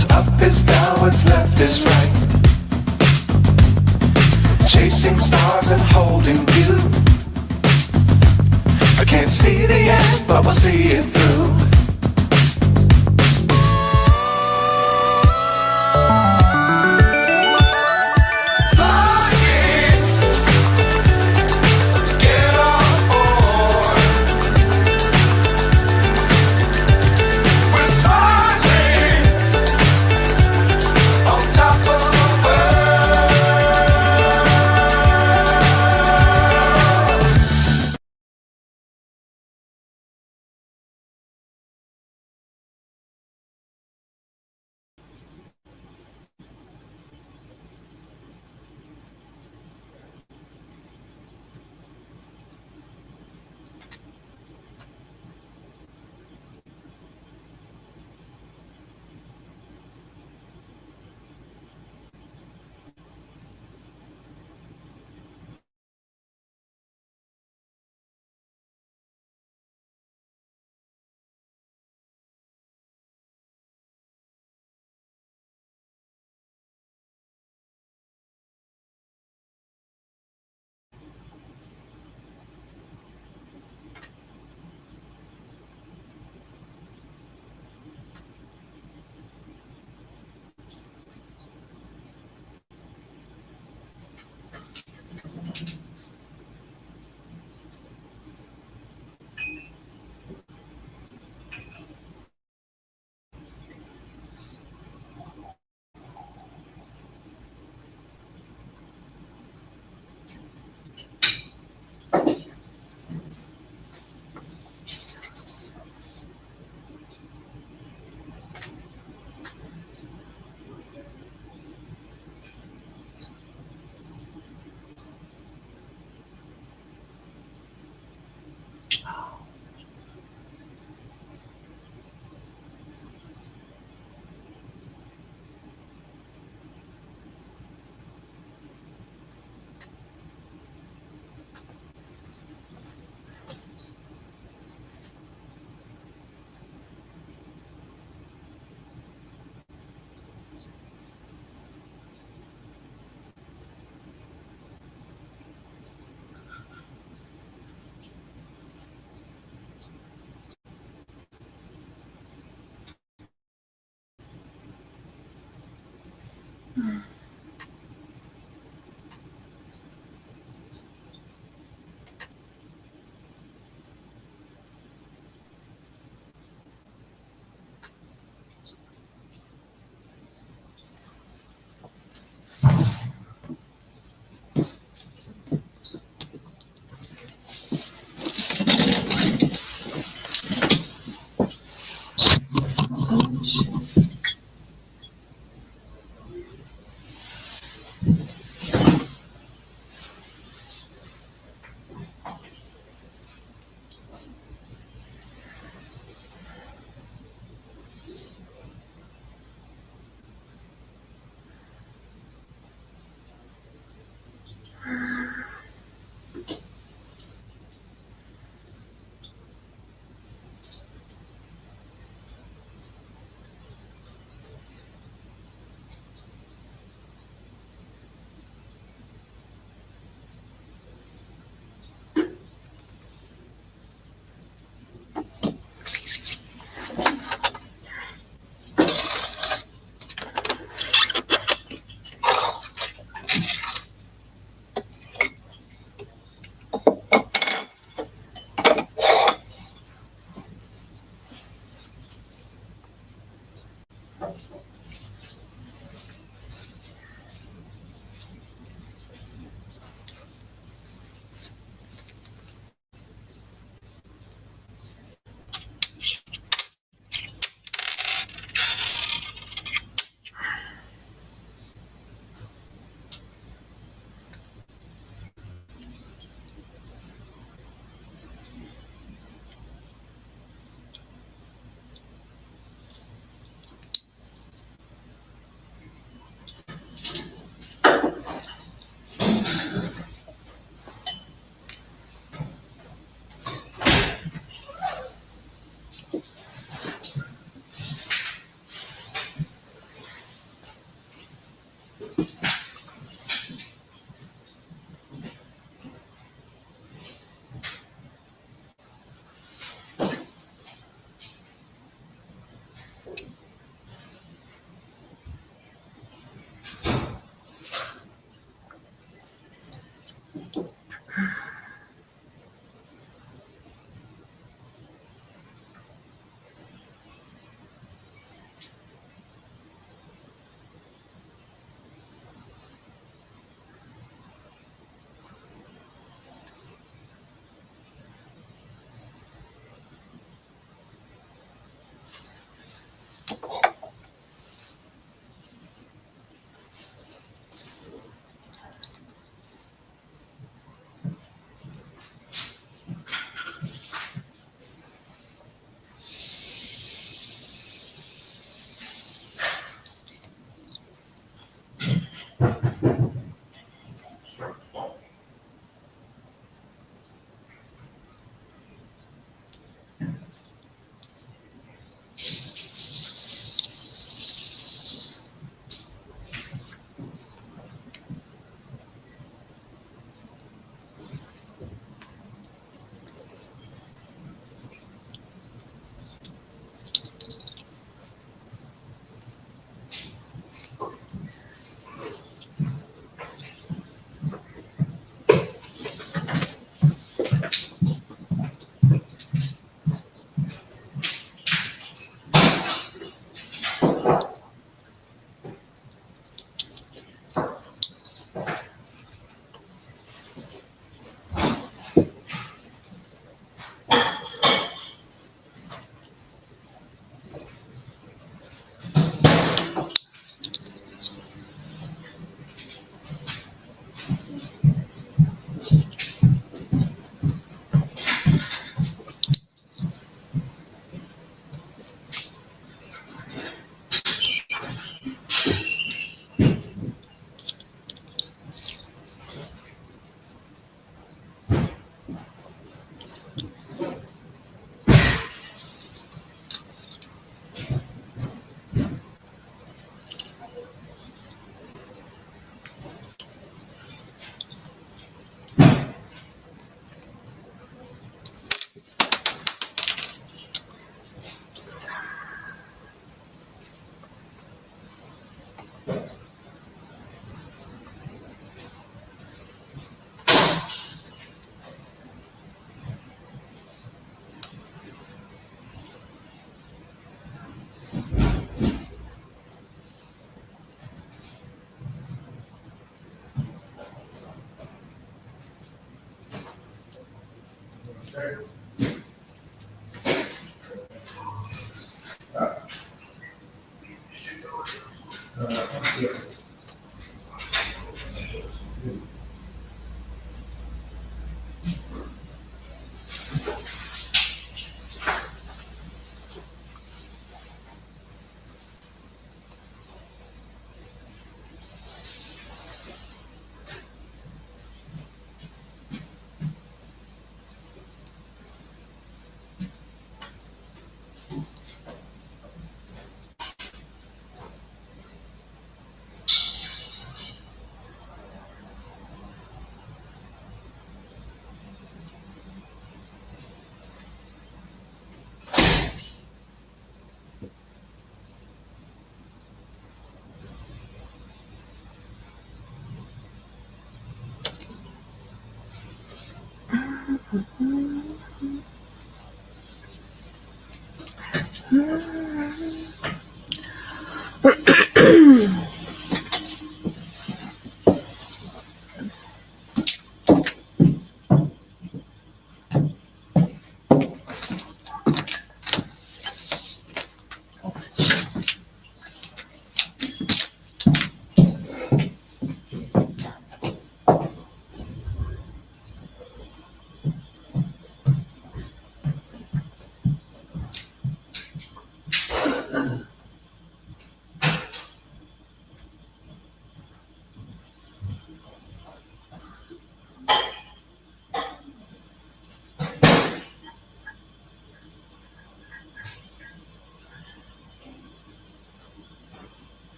What's up is down, what's left is right. Chasing stars and holding you. I can't see the end, but we'll see it through.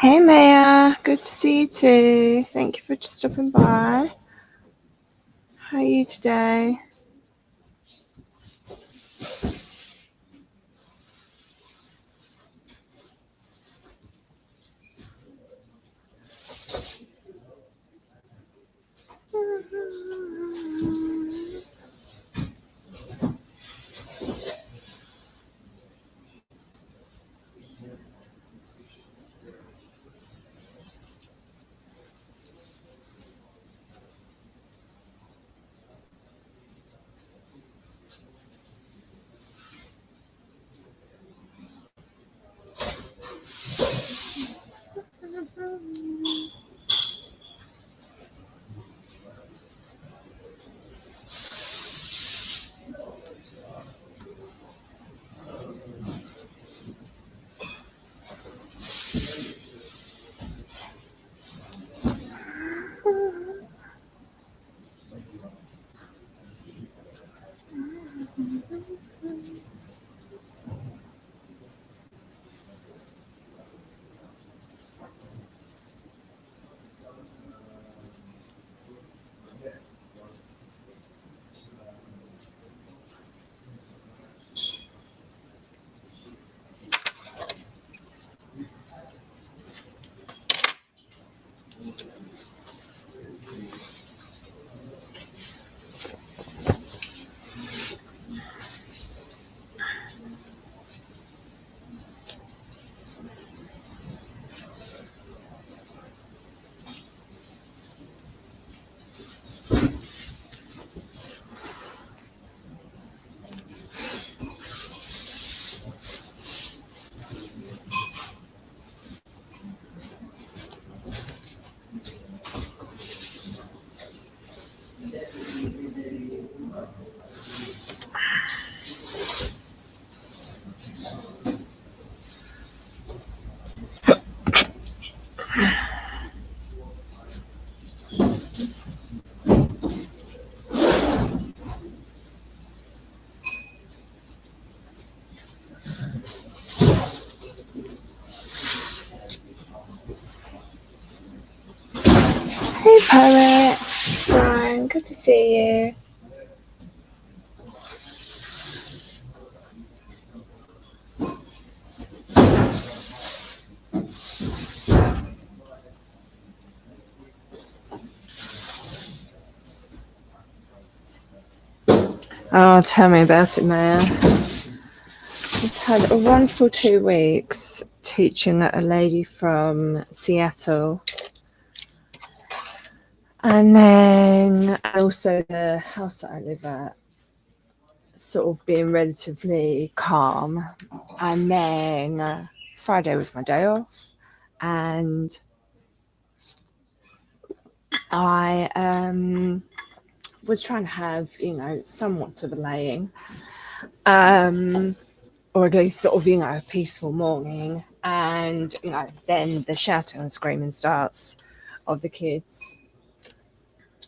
Hey Maya, good to see you too. Thank you for stopping by. How are you today? Hey Poet, Brian, good to see you. Oh, tell me about it, Maya. I've had a wonderful 2 weeks teaching a lady from Seattle. And then also the house that I live at sort of being relatively calm. And then Friday was my day off. And I was trying to have, somewhat of a laying. Or at least sort of, a peaceful morning. And, then the shouting and screaming starts of the kids.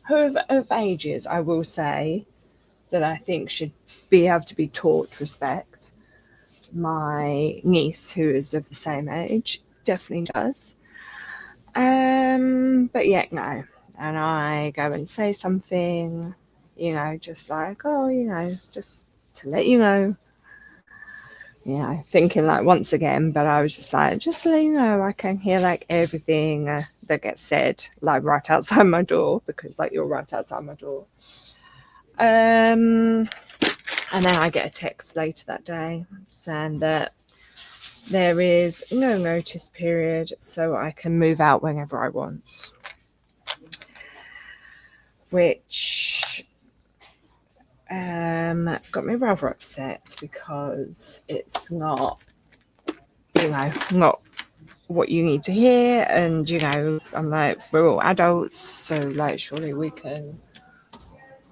Who of ages, I will say, that I think should be able to be taught respect. My niece, who is of the same age, definitely does. But yeah, no. And I go and say something, just like, oh, just to let you know. Thinking like once again, but I was just like, just so you know, I can hear like everything that gets said like right outside my door because like you're right outside my door. And then I get a text later that day saying that there is no notice period, so I can move out whenever I want. Which got me rather upset because it's not, not what you need to hear. And, I'm like, we're all adults, so like surely we can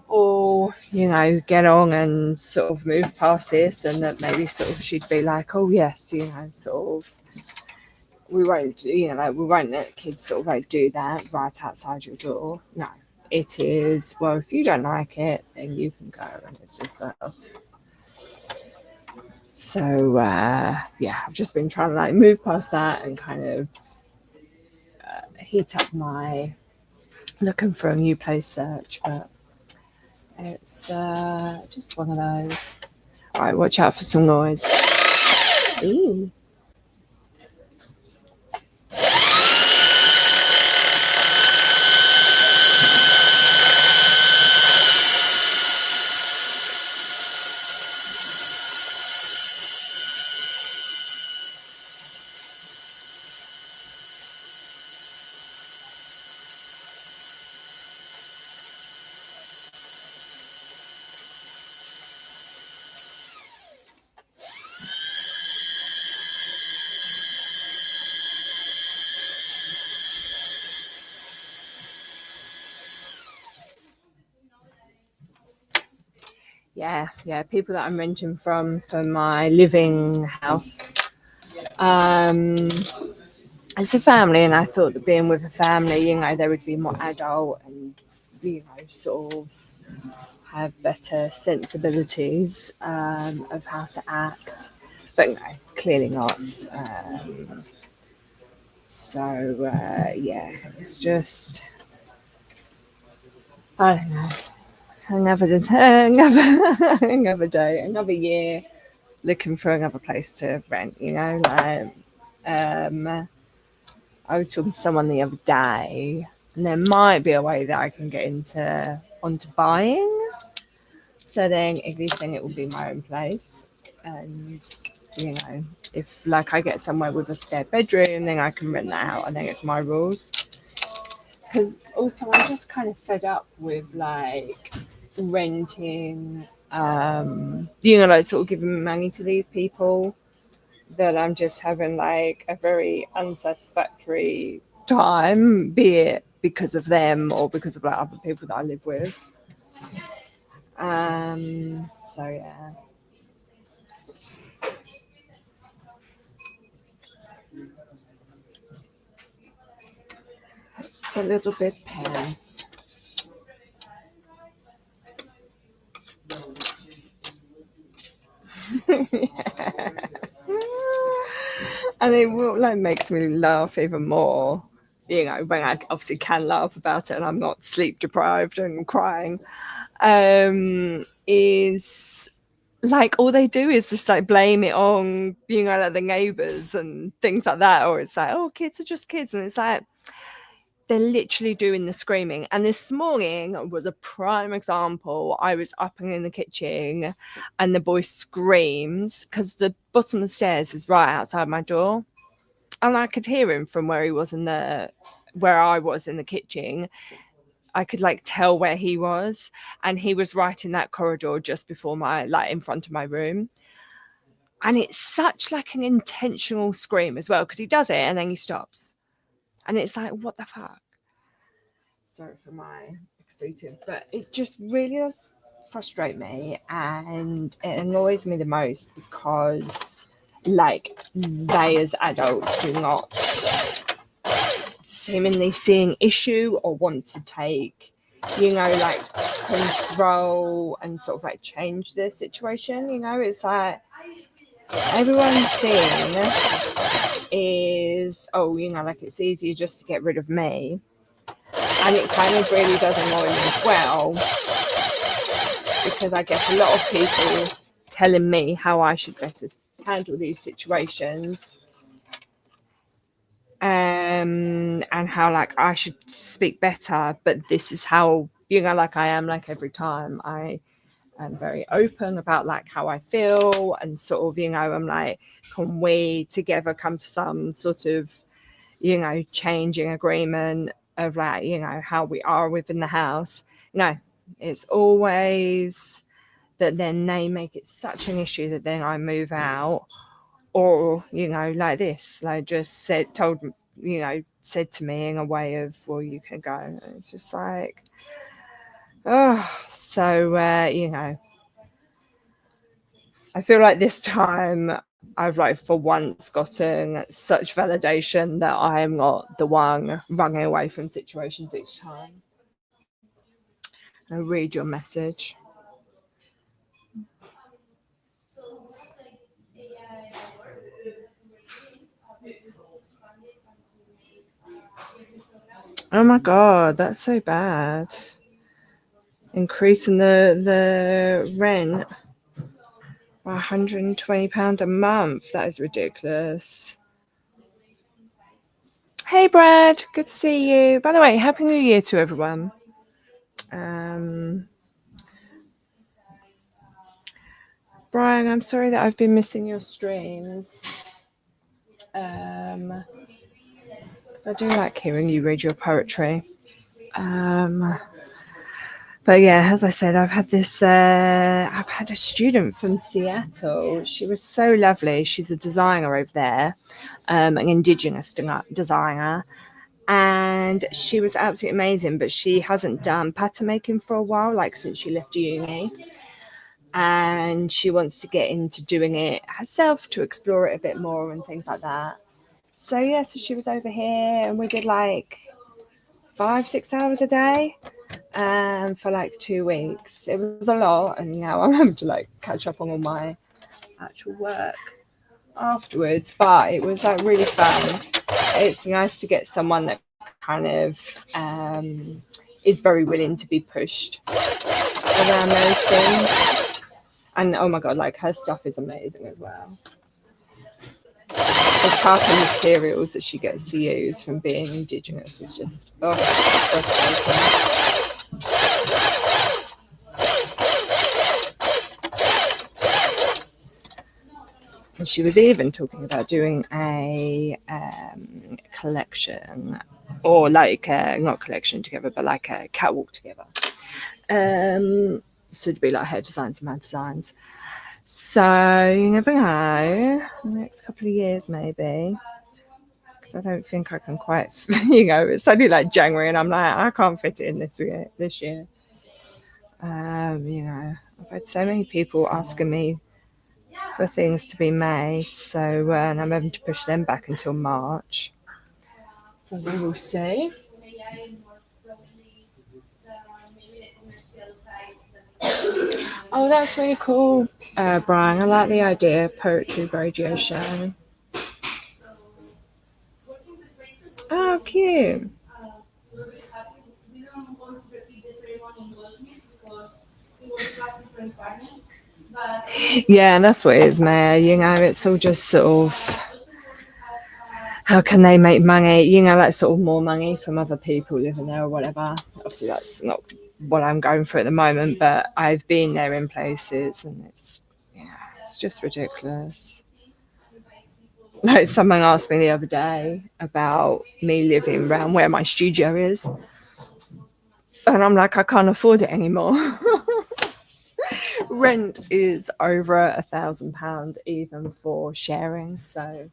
all, get on and sort of move past this. And that maybe sort of she'd be like, oh yes, sort of we won't let kids sort of like do that right outside your door. No, it is, well, if you don't like it, then you can go. And it's just so yeah, I've just been trying to like move past that and kind of heat up my looking for a new place search, but it's just one of those. All right, watch out for some noise. Ooh. Yeah, people that I'm renting from for my living house. It's a family, and I thought that being with a family, they would be more adult and, sort of have better sensibilities of how to act. But no, clearly not. Yeah, it's just, I don't know. Another day, another year, looking for another place to rent. I was talking to someone the other day, and there might be a way that I can get onto buying. So then, if you think it will be my own place, and if I get somewhere with a spare bedroom, then I can rent that out. I think it's my rules. Because also, I'm just kind of fed up with renting, sort of giving money to these people, that I'm just having a very unsatisfactory time, be it because of them or because of other people that I live with. So yeah. It's a little bit pants. And it makes me laugh even more, when I obviously can laugh about it and I'm not sleep deprived and crying, is all they do is just blame it on the neighbors and things like that, or it's oh, kids are just kids, and it's they're literally doing the screaming. And this morning was a prime example. I was up in the kitchen and the boy screams because the bottom of the stairs is right outside my door. And I could hear him from where I was in the kitchen. I could tell where he was. And he was right in that corridor just before in front of my room. And it's such an intentional scream as well, because he does it and then he stops. And it's what the fuck? Sorry for my expletive, but it just really does frustrate me, and it annoys me the most because they as adults do not seemingly see an issue or want to take control and sort of change the situation. It's everyone's thing is, it's easier just to get rid of me. And it kind of really does annoy me as well, because I get a lot of people telling me how I should better handle these situations, and how I should speak better. But this is how I am every time. I am very open about how I feel, and sort of I'm can we together come to some sort of changing agreement of how we are within the house. No, it's always that then they make it such an issue that then I move out, or this just said to me in a way of, well, you can go. And it's just so I feel this time I've for once gotten such validation that I am not the one running away from situations each time. I'll read your message. Oh my god, that's so bad. Increasing the rent by £120 a month. That is ridiculous. Hey Brad, good to see you. By the way, Happy New Year to everyone. Brian, I'm sorry that I've been missing your streams. Because I do like hearing you read your poetry. But yeah, as I said, I've had a student from Seattle. She was so lovely. She's a designer over there, an Indigenous designer. And she was absolutely amazing, but she hasn't done pattern making for a while, like since she left uni. And she wants to get into doing it herself to explore it a bit more and things like that. So yeah, so she was over here and we did like 5-6 hours a day for like 2 weeks. It was a lot, and now I'm having to like catch up on all my actual work afterwards, but it was like really fun. It's nice to get someone that kind of is very willing to be pushed around those things. And oh my god, like her stuff is amazing as well. The type of materials that she gets to use from being Indigenous is just And she was even talking about doing a collection, or like not collection together, but like a catwalk together. So it'd be like her designs and my designs. So you never know. The next couple of years, maybe. Because I don't think I can quite, it's only like January, and I'm like, I can't fit it in this year. I've had so many people asking me for things to be made, so and I'm having to push them back until March. So we will see. Oh, that's really cool, Brian. I like the idea of poetry radio show. Oh, cute. Yeah, that's what it is, Maya. It's all just sort of how can they make money, like sort of more money from other people living there or whatever. Obviously, that's not what I'm going for at the moment, but I've been there in places and it's just ridiculous. Like someone asked me the other day about me living around where my studio is. And I'm like, I can't afford it anymore. Rent is over £1,000 even for sharing. So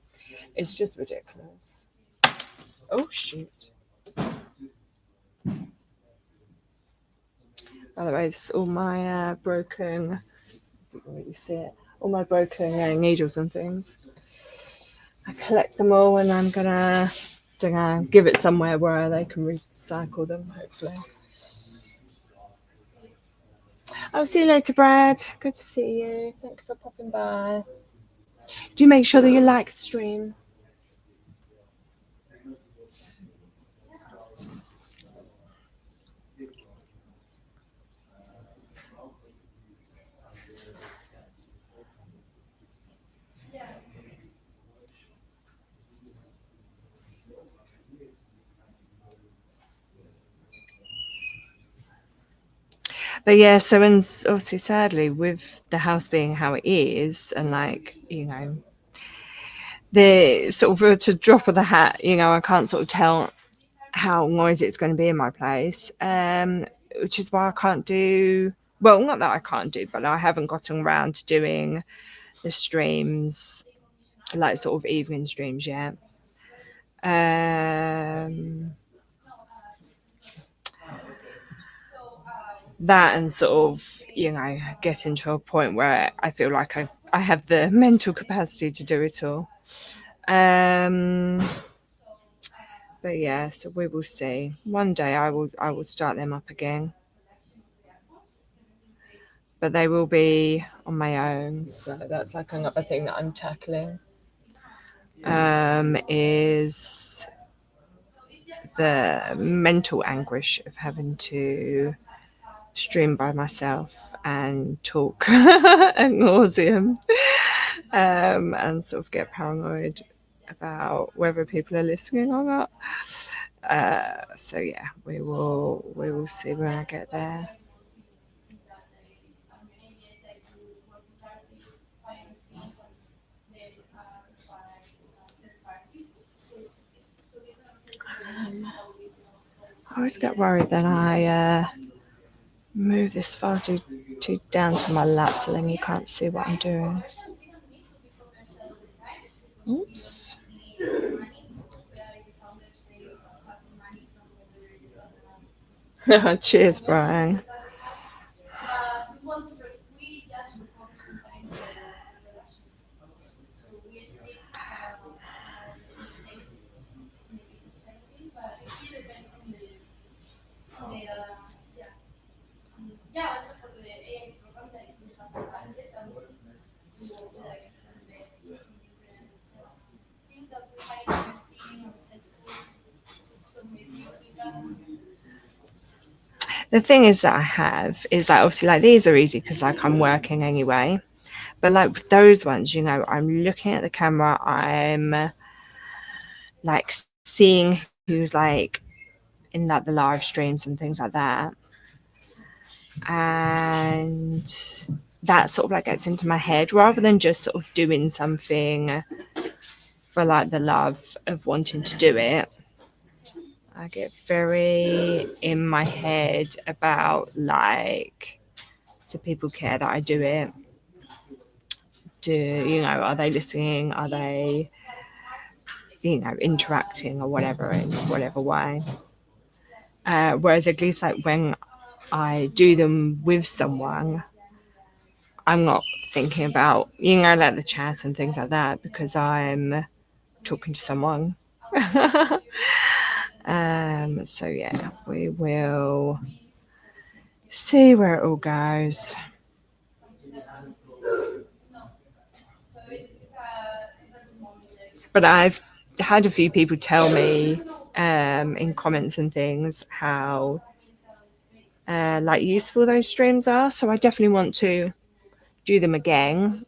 it's just ridiculous. Oh, shoot. By the way, it's all my broken, you can really see it, all my broken needles and things. I collect them all and I'm gonna, give it somewhere where they can recycle them, hopefully. I'll see you later, Brad. Good to see you. Thank you for popping by. Do make sure that you like the stream. But yeah, so and obviously, sadly, with the house being how it is, and like the sort of to drop of the hat, I can't sort of tell how noisy it's going to be in my place, which is why I can't do. Well, not that I can't do, but I haven't gotten around to doing the streams, like sort of evening streams yet. That and sort of, getting to a point where I feel like I have the mental capacity to do it all. But yeah, so we will see. One day I will start them up again. But they will be on my own. So that's like another thing that I'm tackling. Is the mental anguish of having to stream by myself and talk ad nauseum, and sort of get paranoid about whether people are listening or not. So yeah, we will see when I get there. I always get worried that I move this far too down to my lap, so then you can't see what I'm doing. Oops. Cheers, Brian. The thing is that I have is like obviously like these are easy because like I'm working anyway, but like with those ones, you know, I'm looking at the camera, I'm like seeing who's like in like the live streams and things like that, and that sort of like gets into my head rather than just sort of doing something for like the love of wanting to do it. I get very in my head about like, do people care that I do it? Do you know, are they listening? Are they, you know, interacting or whatever in whatever way? Whereas at least like when I do them with someone, I'm not thinking about, you know, like the chat and things like that because I'm talking to someone. So yeah, we will see where it all goes. But I've had a few people tell me in comments and things how like useful those streams are. So I definitely want to do them again.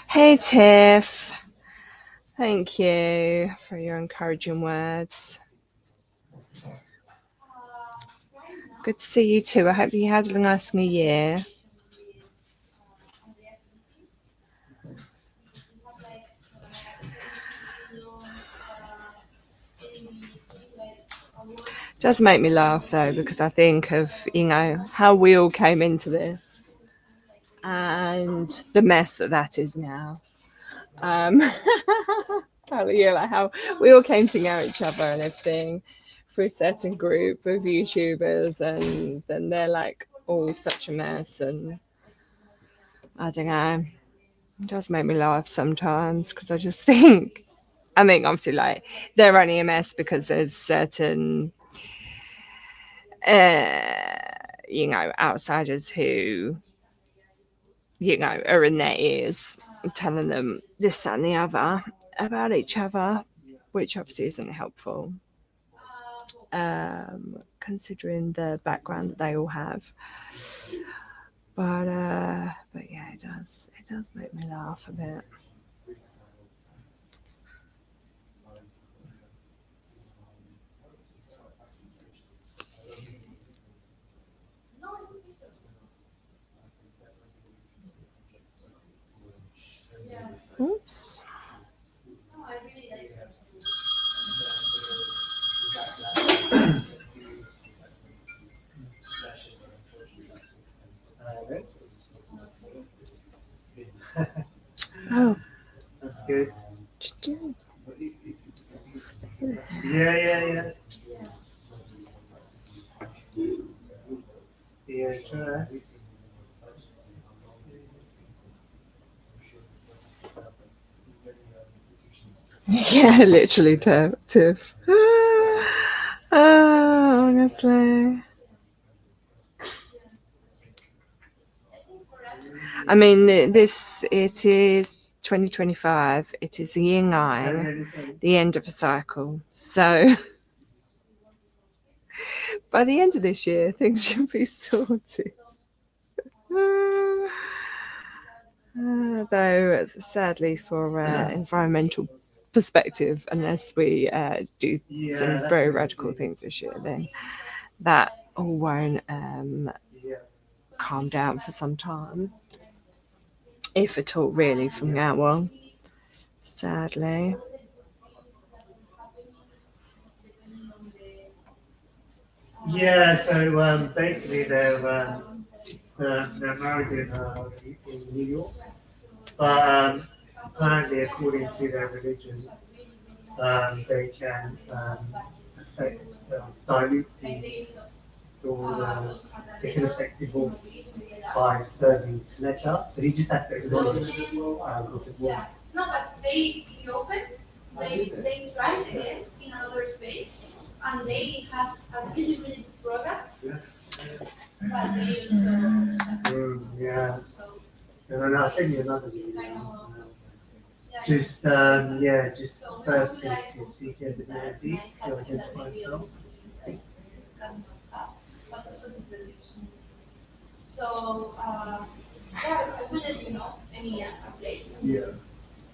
Hey Tiff, thank you for your encouraging words. Good to see you too. I hope you had a nice New Year. Does make me laugh though, because I think of, you know, how we all came into this and the mess that is now. Like how we all came to know each other and everything through a certain group of YouTubers, and then they're like all such a mess, and I don't know. It does make me laugh sometimes because I just think, I mean, obviously, like they're only a mess because there's certain, you know, outsiders who, you know, are in their ears telling them this, that, and the other about each other, which obviously isn't helpful, considering the background that they all have. But yeah, it does make me laugh a bit. Oops. Oh, good. Yeah. Yeah, sure. Yeah, literally, Tiff. Honestly. I mean, it is 2025. It is year 9, the end of a cycle. So by the end of this year, things should be sorted. Though, sadly, for environmental perspective, unless we do some very radical things this year, then that all won't calm down for some time, if at all, really, from now on. Sadly. Yeah, so basically they're married in New York, but apparently according to their religion, they can affect, dilute they can affect divorce by serving letter. So he just has to acknowledge the divorce. No, but they reopen, they try again in another space, and they have a visibility product, but they also Yeah. so And I'll send you another video. yeah, Just just firstly to seek visibility to identify themselves. So yeah, I will let you know any updates. Yeah.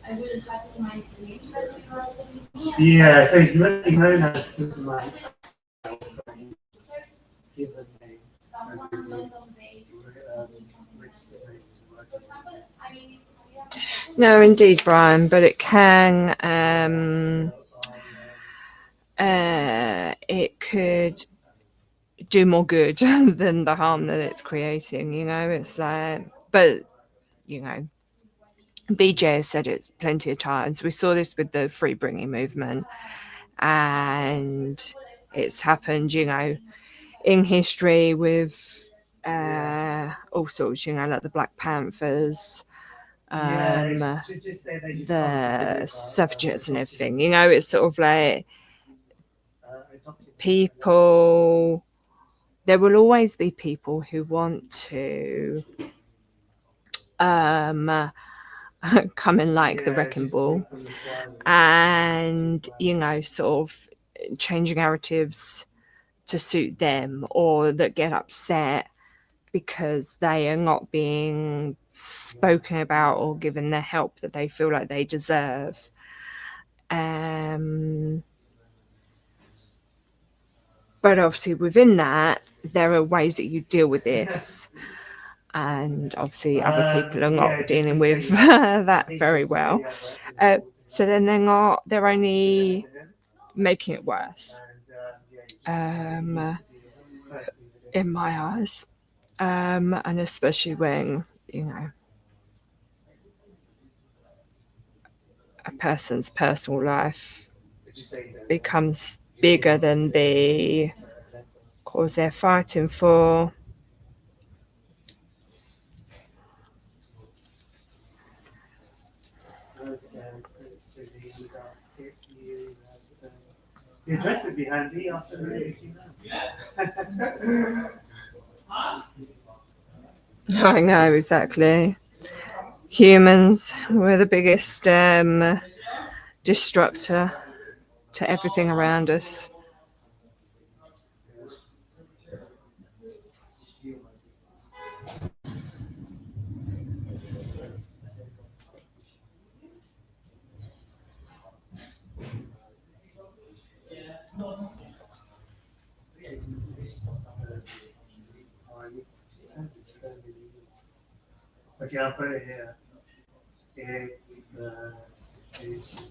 I will have my names that you are telling me. Yeah, so he's known as my give us a Someone went on date. For example, No, indeed, Brian, but it can, it could do more good than the harm that it's creating, you know. It's like, but, you know, BJ has said it plenty of times. We saw this with the free bringing movement, and it's happened, you know, in history with all sorts, you know, like the Black Panthers, the suffragettes and everything. You know, it's sort of like people, there will always be people who want to come in like the wrecking ball and, you know, sort of change narratives to suit them, or that get upset because they are not being spoken about or given the help that they feel like they deserve. But obviously within that, there are ways that you deal with this. And obviously other people are not dealing with that very well. So then they're only making it worse, in my eyes. And especially when, you know, a person's personal life becomes bigger than the cause they're fighting for. The address would be handy after the I know, exactly. Humans, we're the biggest disruptor to everything around us. Okay, I'll put it here.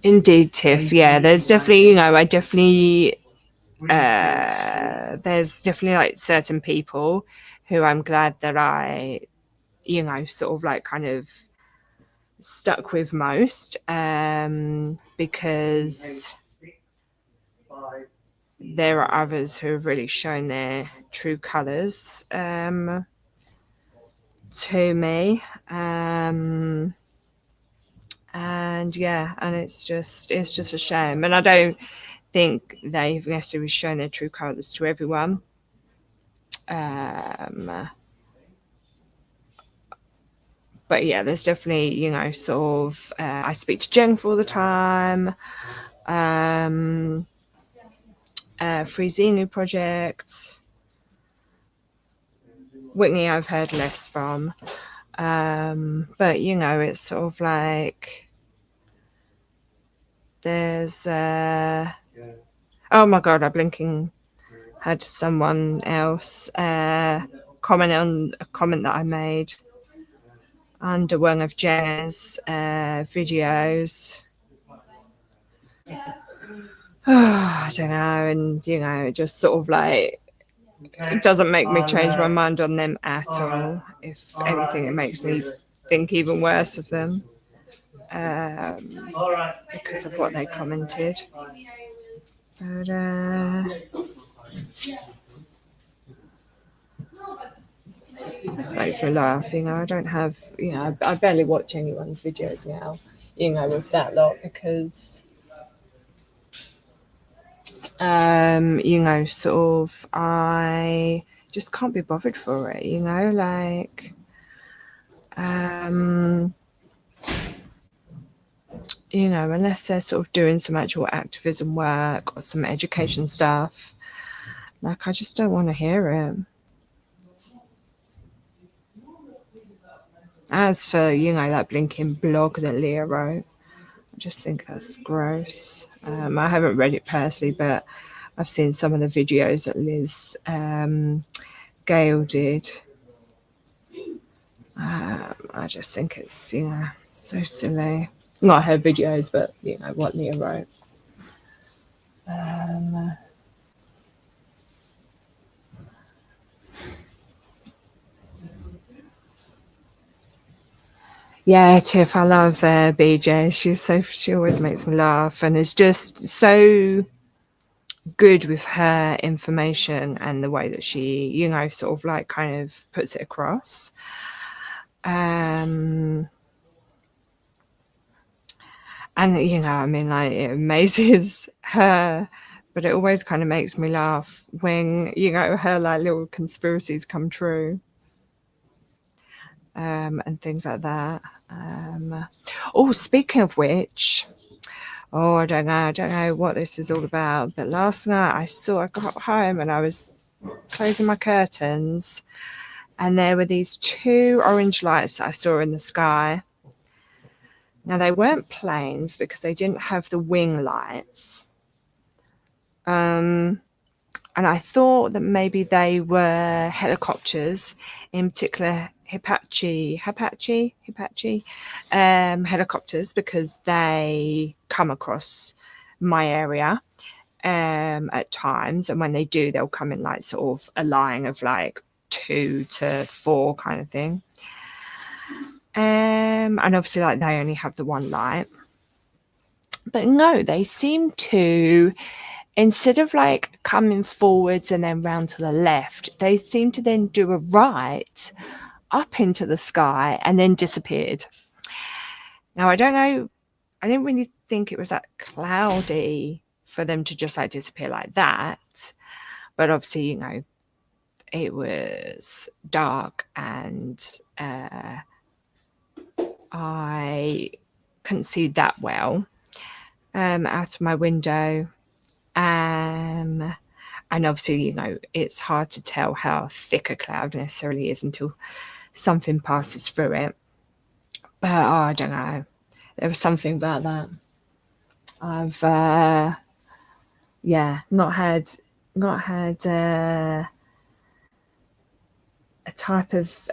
Indeed, Tiff. Yeah, there's definitely, you know, there's definitely like certain people who I'm glad that I, you know, sort of like kind of stuck with most, because there are others who have really shown their true colours to me. And yeah, and it's just a shame. And I don't think they've necessarily shown their true colours to everyone. But yeah, there's definitely, you know, sort of, I speak to Jen all the time. Free Xenu project. Whitney I've heard less from. But you know, it's sort of like there's oh my god, I blinking had someone else comment on a comment that I made under one of Jen's videos. I don't know, and you know, it just sort of like, it doesn't make me change my mind on them at all. If anything, it makes me think even worse of them, because of what they commented. But this makes me laugh, you know. I don't have, you know, I barely watch anyone's videos now, you know, with that lot, because you know, sort of, I just can't be bothered for it, you know, like you know, unless they're sort of doing some actual activism work or some education stuff, like I just don't want to hear it. As for, you know, that blinking blog that Leah wrote, I just think that's gross. I haven't read it personally, but I've seen some of the videos that Liz Gale did. I just think it's, you know, so silly. Not her videos, but, you know, what Leah wrote. Yeah, Tiff, I love BJ. She always makes me laugh, and is just so good with her information and the way that she, you know, sort of like kind of puts it across. And you know, I mean, like, it amazes her, but it always kind of makes me laugh when, you know, her like little conspiracies come true. And things like that. Oh, speaking of which, I don't know what this is all about, but last night I got home and I was closing my curtains, and there were these two orange lights that I saw in the sky. Now, they weren't planes because they didn't have the wing lights. And I thought that maybe they were helicopters, in particular Apache helicopters, because they come across my area at times, and when they do, they'll come in like sort of a line of like 2 to 4 kind of thing. And obviously, like, they only have the one light. But no, they seem to, instead of like coming forwards and then round to the left, they seem to then do a right up into the sky and then disappeared. Now, I don't know, I didn't really think it was that cloudy for them to just like disappear like that. But obviously, you know, it was dark and I couldn't see that well out of my window. And obviously, you know, it's hard to tell how thick a cloud necessarily is until something passes through it. But I don't know. There was something about that. I've not had a type of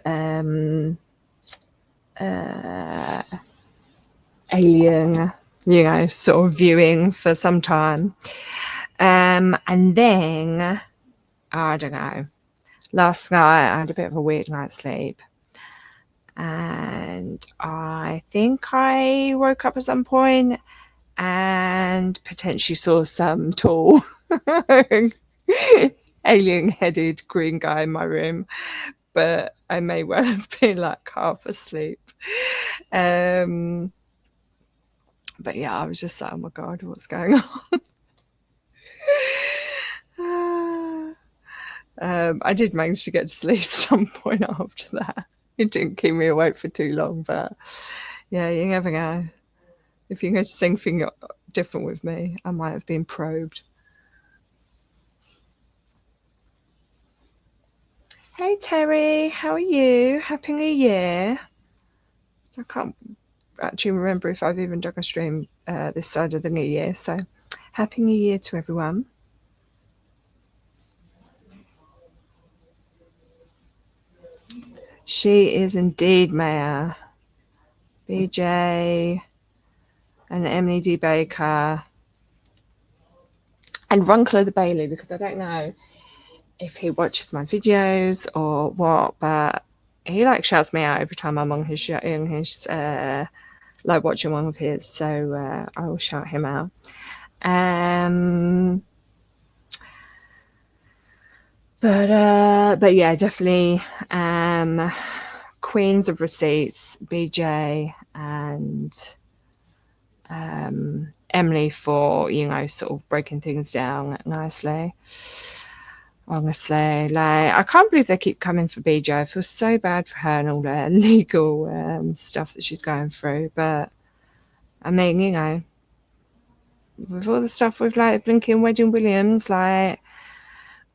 alien, you know, sort of viewing for some time. And then, I don't know, last night I had a bit of a weird night's sleep. And I think I woke up at some point and potentially saw some tall alien-headed green guy in my room, but I may well have been like half asleep. But yeah, I was just like, oh my God, what's going on? I did manage to get to sleep at some point after that. It didn't keep me awake for too long, but yeah, you never know. If you notice anything different with me, I might have been probed. Hey Terry, how are you? Happy New Year. So I can't actually remember if I've even done a stream this side of the New Year, so Happy New Year to everyone. She is indeed Mayor. BJ and Emily D. Baker and Runkler the Bailey, because I don't know if he watches my videos or what, but he like shouts me out every time I'm on his like watching one of his, so I will shout him out. But yeah, definitely Queens of Receipts, BJ and Emily for, you know, sort of breaking things down nicely. Honestly, like, I can't believe they keep coming for BJ. I feel so bad for her and all the legal stuff that she's going through. But I mean, you know, with all the stuff with like Blinking Wedding Williams, like,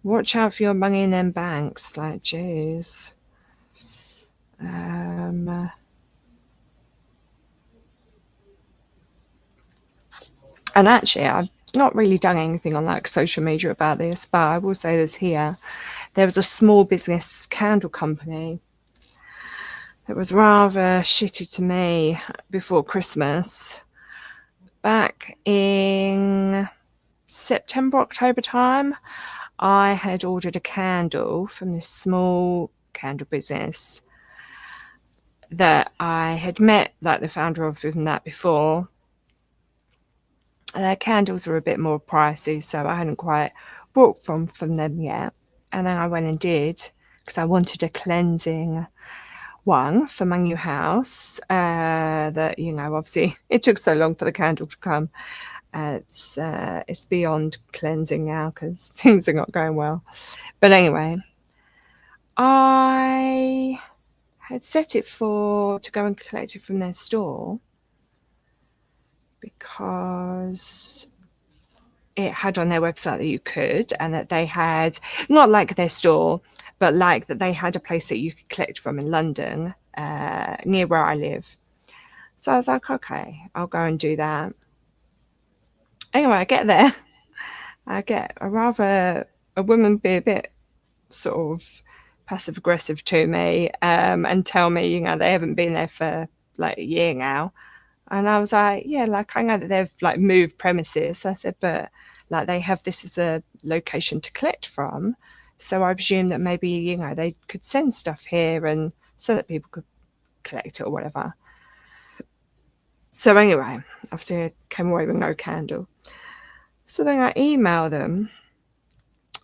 watch out for your money in them banks. Like, jeez. And actually, I've not really done anything on like social media about this, but I will say this here. There was a small business candle company that was rather shitty to me before Christmas. Back in September, October time, I had ordered a candle from this small candle business that I had met like the founder of and that before. Their candles were a bit more pricey, so I hadn't quite bought from them yet. And then I went and did, because I wanted a cleansing one for my new house. That, you know, obviously it took so long for the candle to come. It's beyond cleansing now because things are not going well. But anyway, I had set it to go and collect it from their store because it had on their website that you could, and that they had, not like their store, but like that they had a place that you could collect from in London, near where I live. So I was like, okay, I'll go and do that. Anyway, I get there. I get a woman be a bit sort of passive aggressive to me, and tell me, you know, they haven't been there for like a year now. And I was like, yeah, like, I know that they've like moved premises. I said, but like, they have this as a location to collect from. So I presume that maybe, you know, they could send stuff here and so that people could collect it or whatever. So anyway, obviously I came away with no candle. So then I emailed them,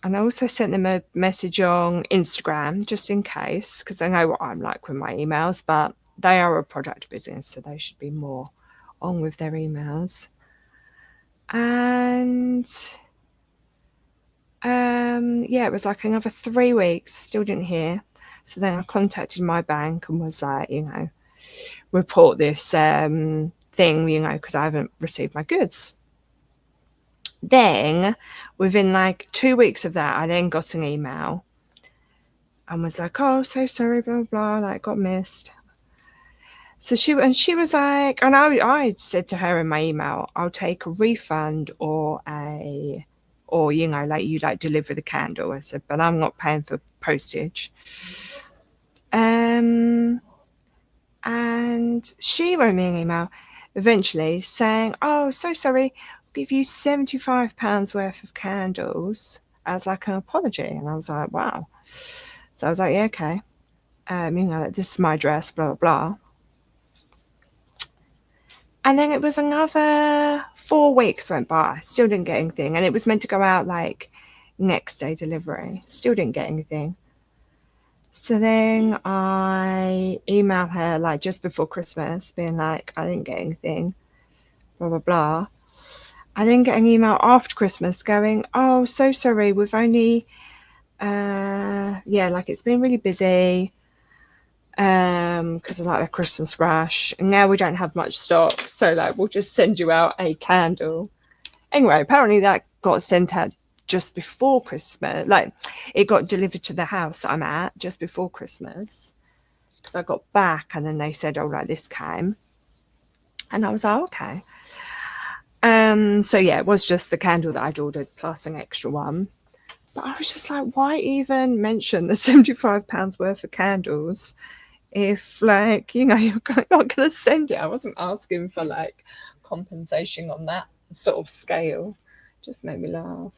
and I also sent them a message on Instagram just in case, because I know what I'm like with my emails, but they are a product business, so they should be more on with their emails. And yeah, it was like another 3 weeks, still didn't hear. So then I contacted my bank and was like, you know, report this thing, you know, because I haven't received my goods. Then within like 2 weeks of that, I then got an email and was like, oh, so sorry, blah, blah, like, got missed. So she was like, and I said to her in my email, I'll take a refund or you know, like, you like deliver the candle. I said, but I'm not paying for postage. And she wrote me an email eventually saying, oh, so sorry, I'll give you £75 worth of candles as like an apology. And I was like, wow. So I was like, yeah, okay. this is my address, blah, blah, blah. And then it was another 4 weeks went by. Still didn't get anything. And it was meant to go out like next day delivery. Still didn't get anything. So then I emailed her like just before Christmas, being like, I didn't get anything, blah, blah, blah. I then get an email after Christmas going, oh, so sorry, we've only, like it's been really busy. Because of like the Christmas rush, and now we don't have much stock, so like we'll just send you out a candle. Anyway, apparently that got sent out just before Christmas. Like it got delivered to the house I'm at just before Christmas, because I got back and then they said, oh, like this came, and I was like, okay. So yeah, it was just the candle that I'd ordered plus an extra one. But I was just like, why even mention the £75 worth of candles if, like, you're not going to send it? I wasn't asking for like compensation on that sort of scale. Just made me laugh.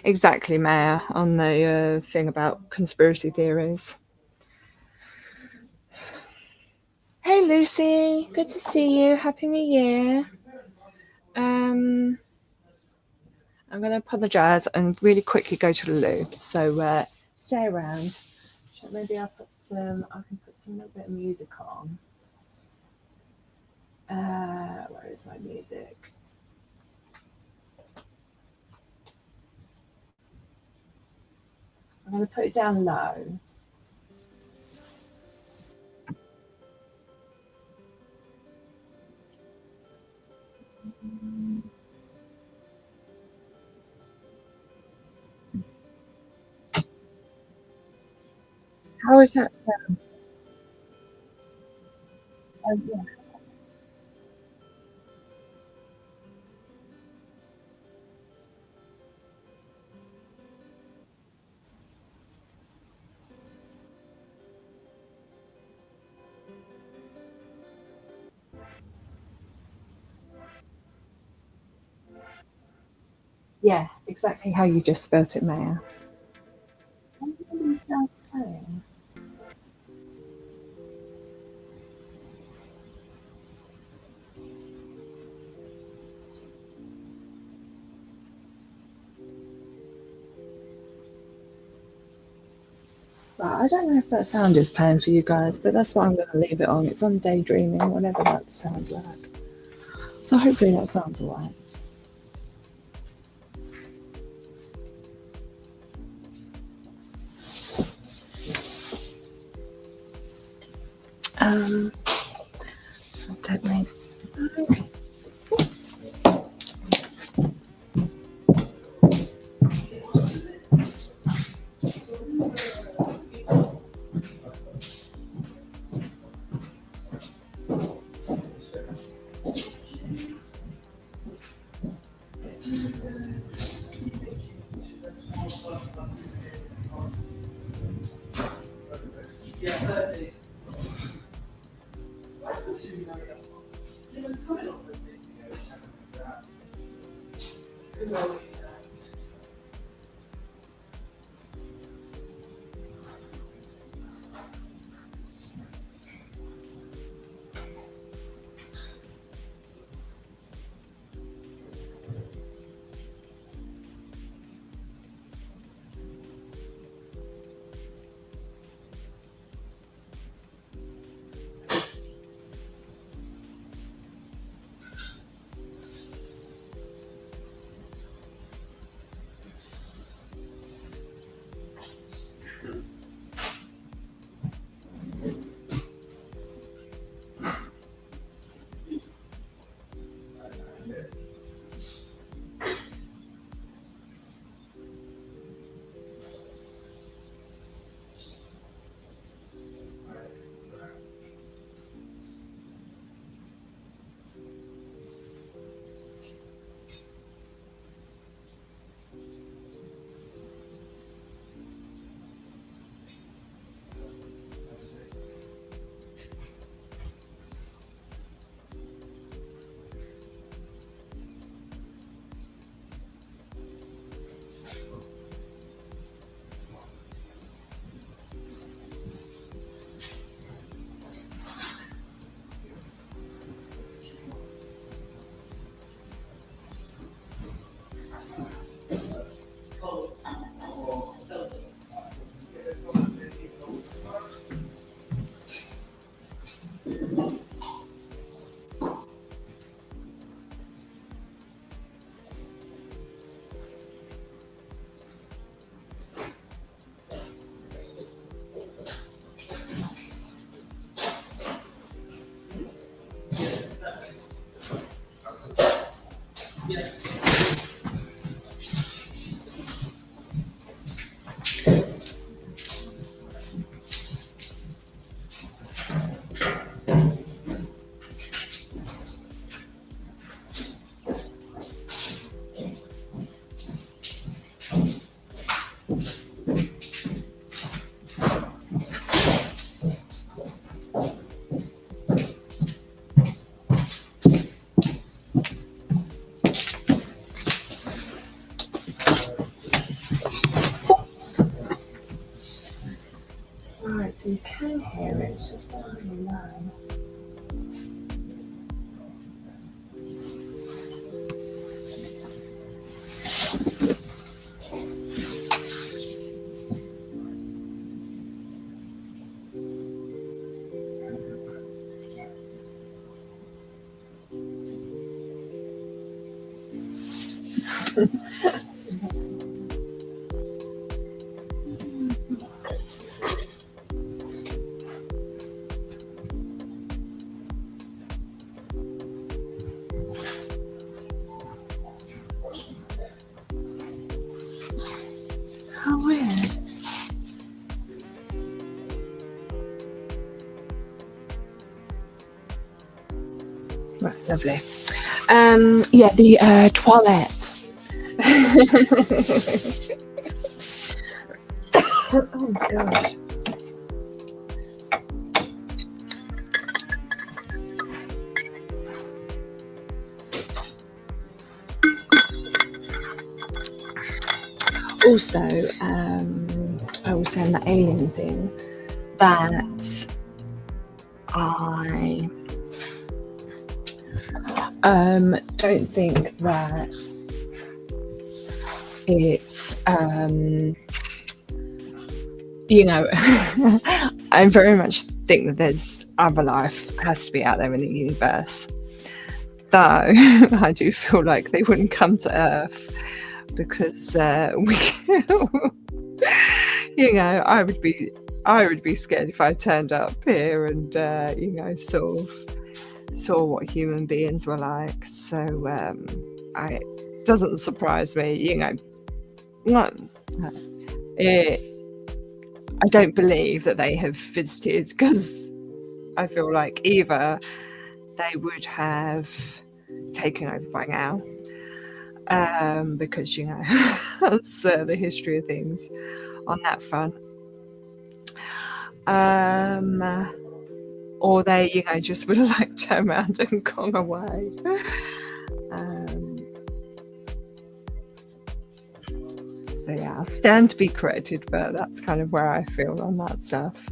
Exactly, Maya, on the thing about conspiracy theories. Hey, Lucy. Good to see you. Happy New Year. I'm going to apologise and really quickly go to the loo. So stay around. Maybe I can put some little bit of music on. Where is my music? I'm going to put it down low. How is that sound? Oh, yeah. Yeah, exactly how you just felt it, Maya. Sounds clear. Right, I don't know if that sound is playing for you guys, but that's what I'm going to leave it on. It's on daydreaming, whatever that sounds like. So hopefully that sounds alright. I don't mean. Oops. Right, so you can hear it, it's just not really nice. How weird. Right, lovely. Yeah, the toilet. Oh my gosh. Also, I was saying that alien thing, that I don't think that it's you know, I very much think that there's other life has to be out there in the universe, though I do feel like they wouldn't come to Earth because we you know, I would be scared if I turned up here and you know, sort of saw what human beings were like. So it doesn't surprise me, you know. I don't believe that they have visited, because I feel like either they would have taken over by now, because, you know, that's the history of things on that front. Or they, you know, just would have like turned around and gone away. So yeah, I'll stand to be corrected, but that's kind of where I feel on that stuff.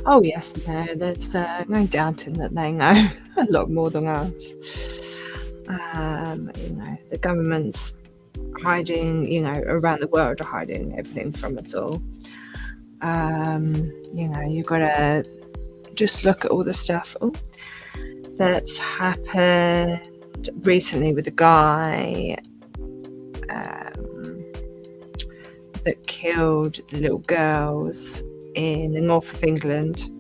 Oh yes, no, there's no doubting that they know a lot more than us. The government's hiding, around the world are hiding everything from us all. You've got to just look at all the stuff that's happened recently with the guy that killed the little girls in the north of England.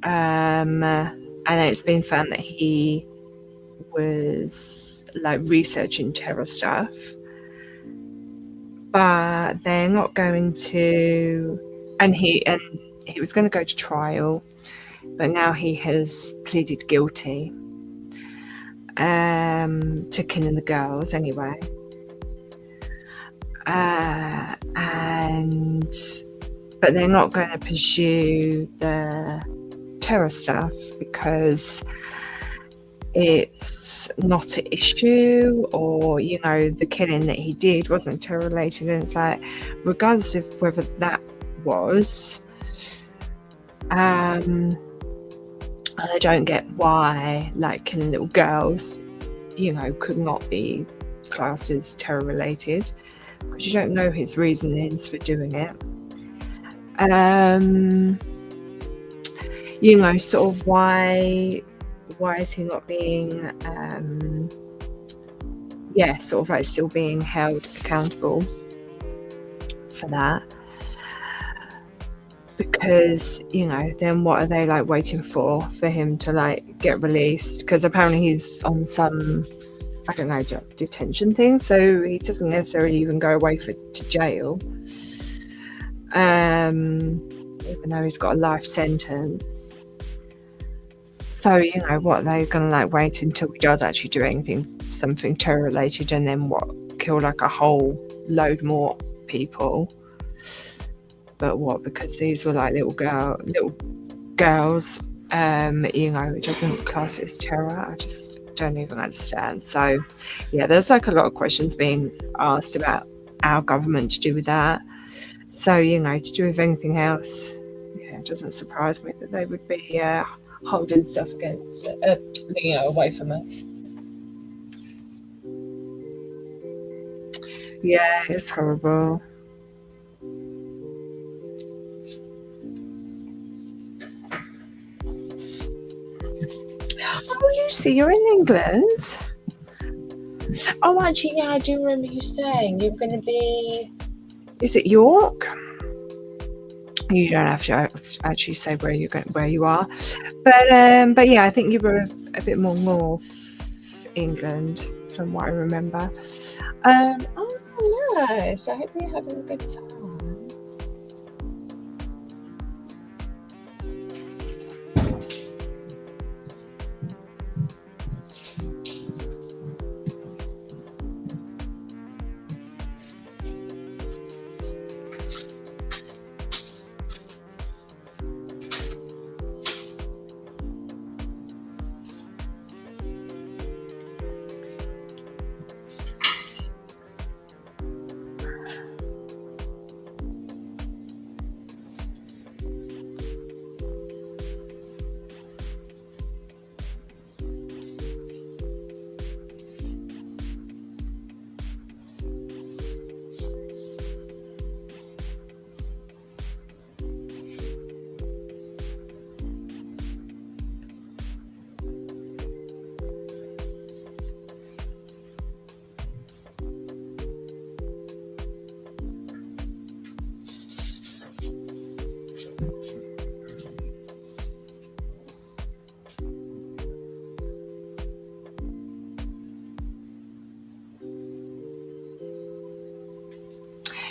And it's been found that he was like researching terror stuff, but they're not going to. And he was going to go to trial, but now he has pleaded guilty to killing the girls anyway. But they're not going to pursue the terror stuff because it's not an issue, or the killing that he did wasn't terror related. And it's like, regardless of whether that was, I don't get why like killing little girls could not be classed as terror related, because you don't know his reasonings for doing it. Sort of why is he not being sort of like still being held accountable for that? Because then what are they like waiting for him to like get released? Because apparently he's on some, I don't know, detention thing, so he doesn't necessarily even go away to jail, even though he's got a life sentence. So what, they're gonna like wait until he does actually do something terror related, and then kill like a whole load more people? But what, because these were like little girls, it doesn't class as terror? I just don't even understand. So yeah, there's like a lot of questions being asked about our government to do with that. So to do with anything else, it doesn't surprise me that they would be holding stuff against away from us. Yeah, it's horrible. Oh, Lucy, you're in England? Oh, actually, yeah, I do remember you saying you were going to be... Is it York? You don't have to actually say where you are, but yeah, I think you were a bit more North England from what I remember. Oh, nice! I hope you're having a good time.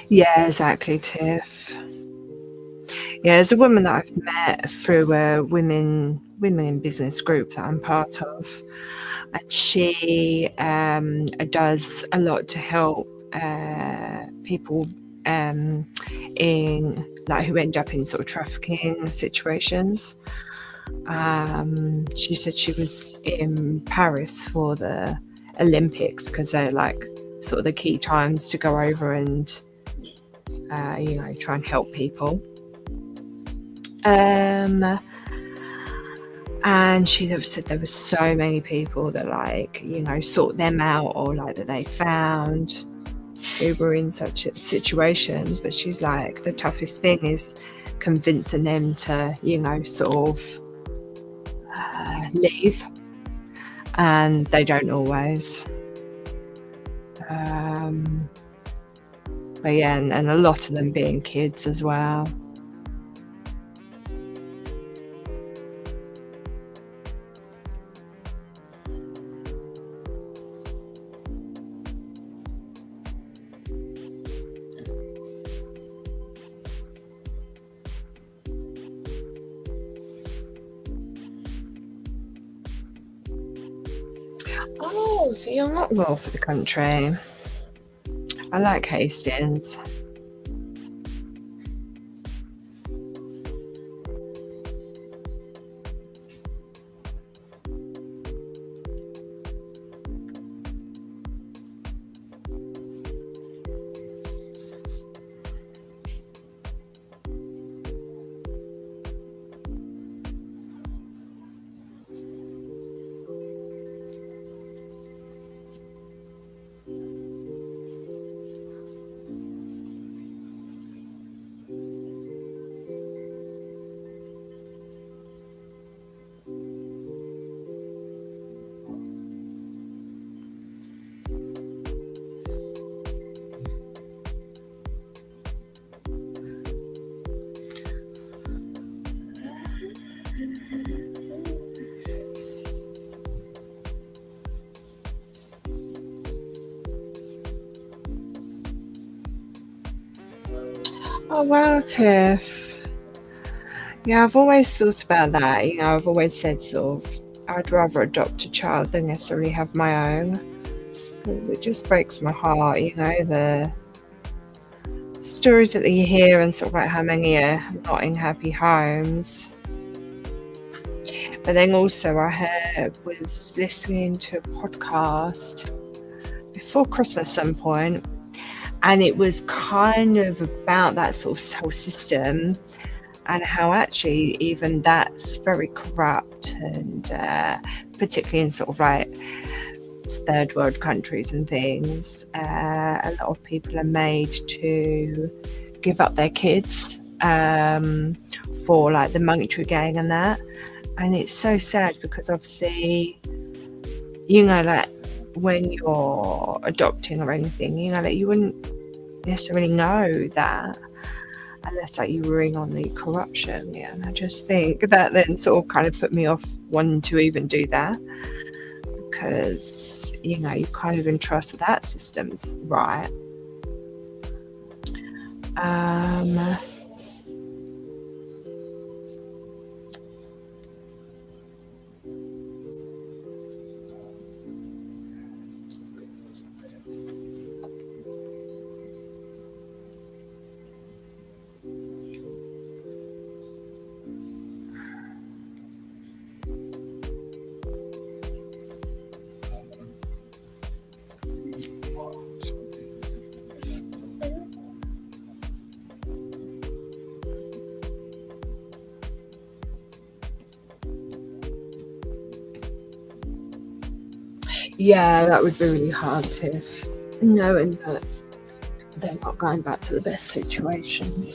Yeah, exactly, Tiff. Yeah, there's a woman that I've met through a women in business group that I'm part of, and she does a lot to help people in like who end up in sort of trafficking situations. She said she was in Paris for the Olympics because they're like sort of the key times to go over and try and help people. And she said there were so many people that, like, you know, sought them out, or like that they found who were in such situations. But she's like, the toughest thing is convincing them to, you know, sort of leave, and they don't always. But yeah, and a lot of them being kids as well. Oh, so you're not well for the country. I like Hastings. Oh, well, Tiff. Yeah, I've always thought about that. You know, I've always said sort of, I'd rather adopt a child than necessarily have my own. Because it just breaks my heart, you know, the stories that you hear, and sort of like how many are not in happy homes. But then also I was listening to a podcast before Christmas at some point, and it was kind of about that sort of whole system, and how actually even that's very corrupt, and particularly in sort of like third world countries and things, a lot of people are made to give up their kids for like the monetary gain and that. And it's so sad, because obviously, you know, like when you're adopting or anything, you know, that you wouldn't necessarily know that unless like you were in on the corruption. Yeah, and I just think that then sort of kind of put me off wanting to even do that, because, you know, you can't even trust that system's right. Yeah, that would be really hard, Tiff, knowing that they're not going back to the best situation.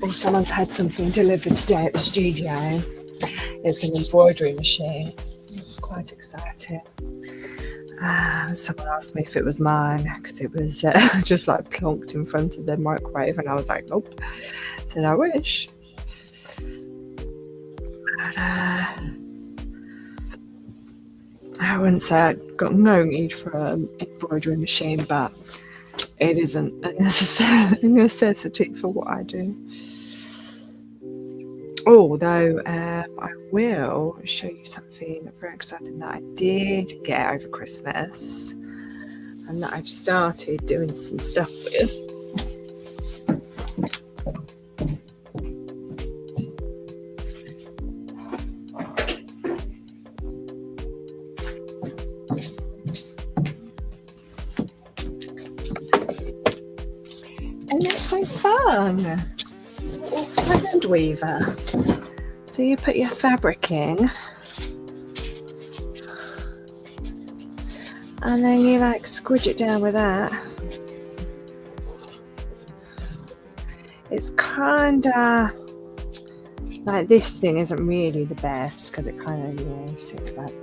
Oh, someone's had something delivered today at the studio. It's an embroidery machine. It's quite exciting. Someone asked me if it was mine because it was just like plonked in front of the microwave, and I was like, nope. Said I wish. But, I wouldn't say I've got no need for an embroidery machine, but it isn't a necessity for what I do. Although I will show you something very exciting that I did get over Christmas and that I've started doing some stuff with. And it's so fun. Little hand weaver. So you put your fabric in, and then you like squidge it down with that. It's kinda like, this thing isn't really the best because it kind of, you know, sort of like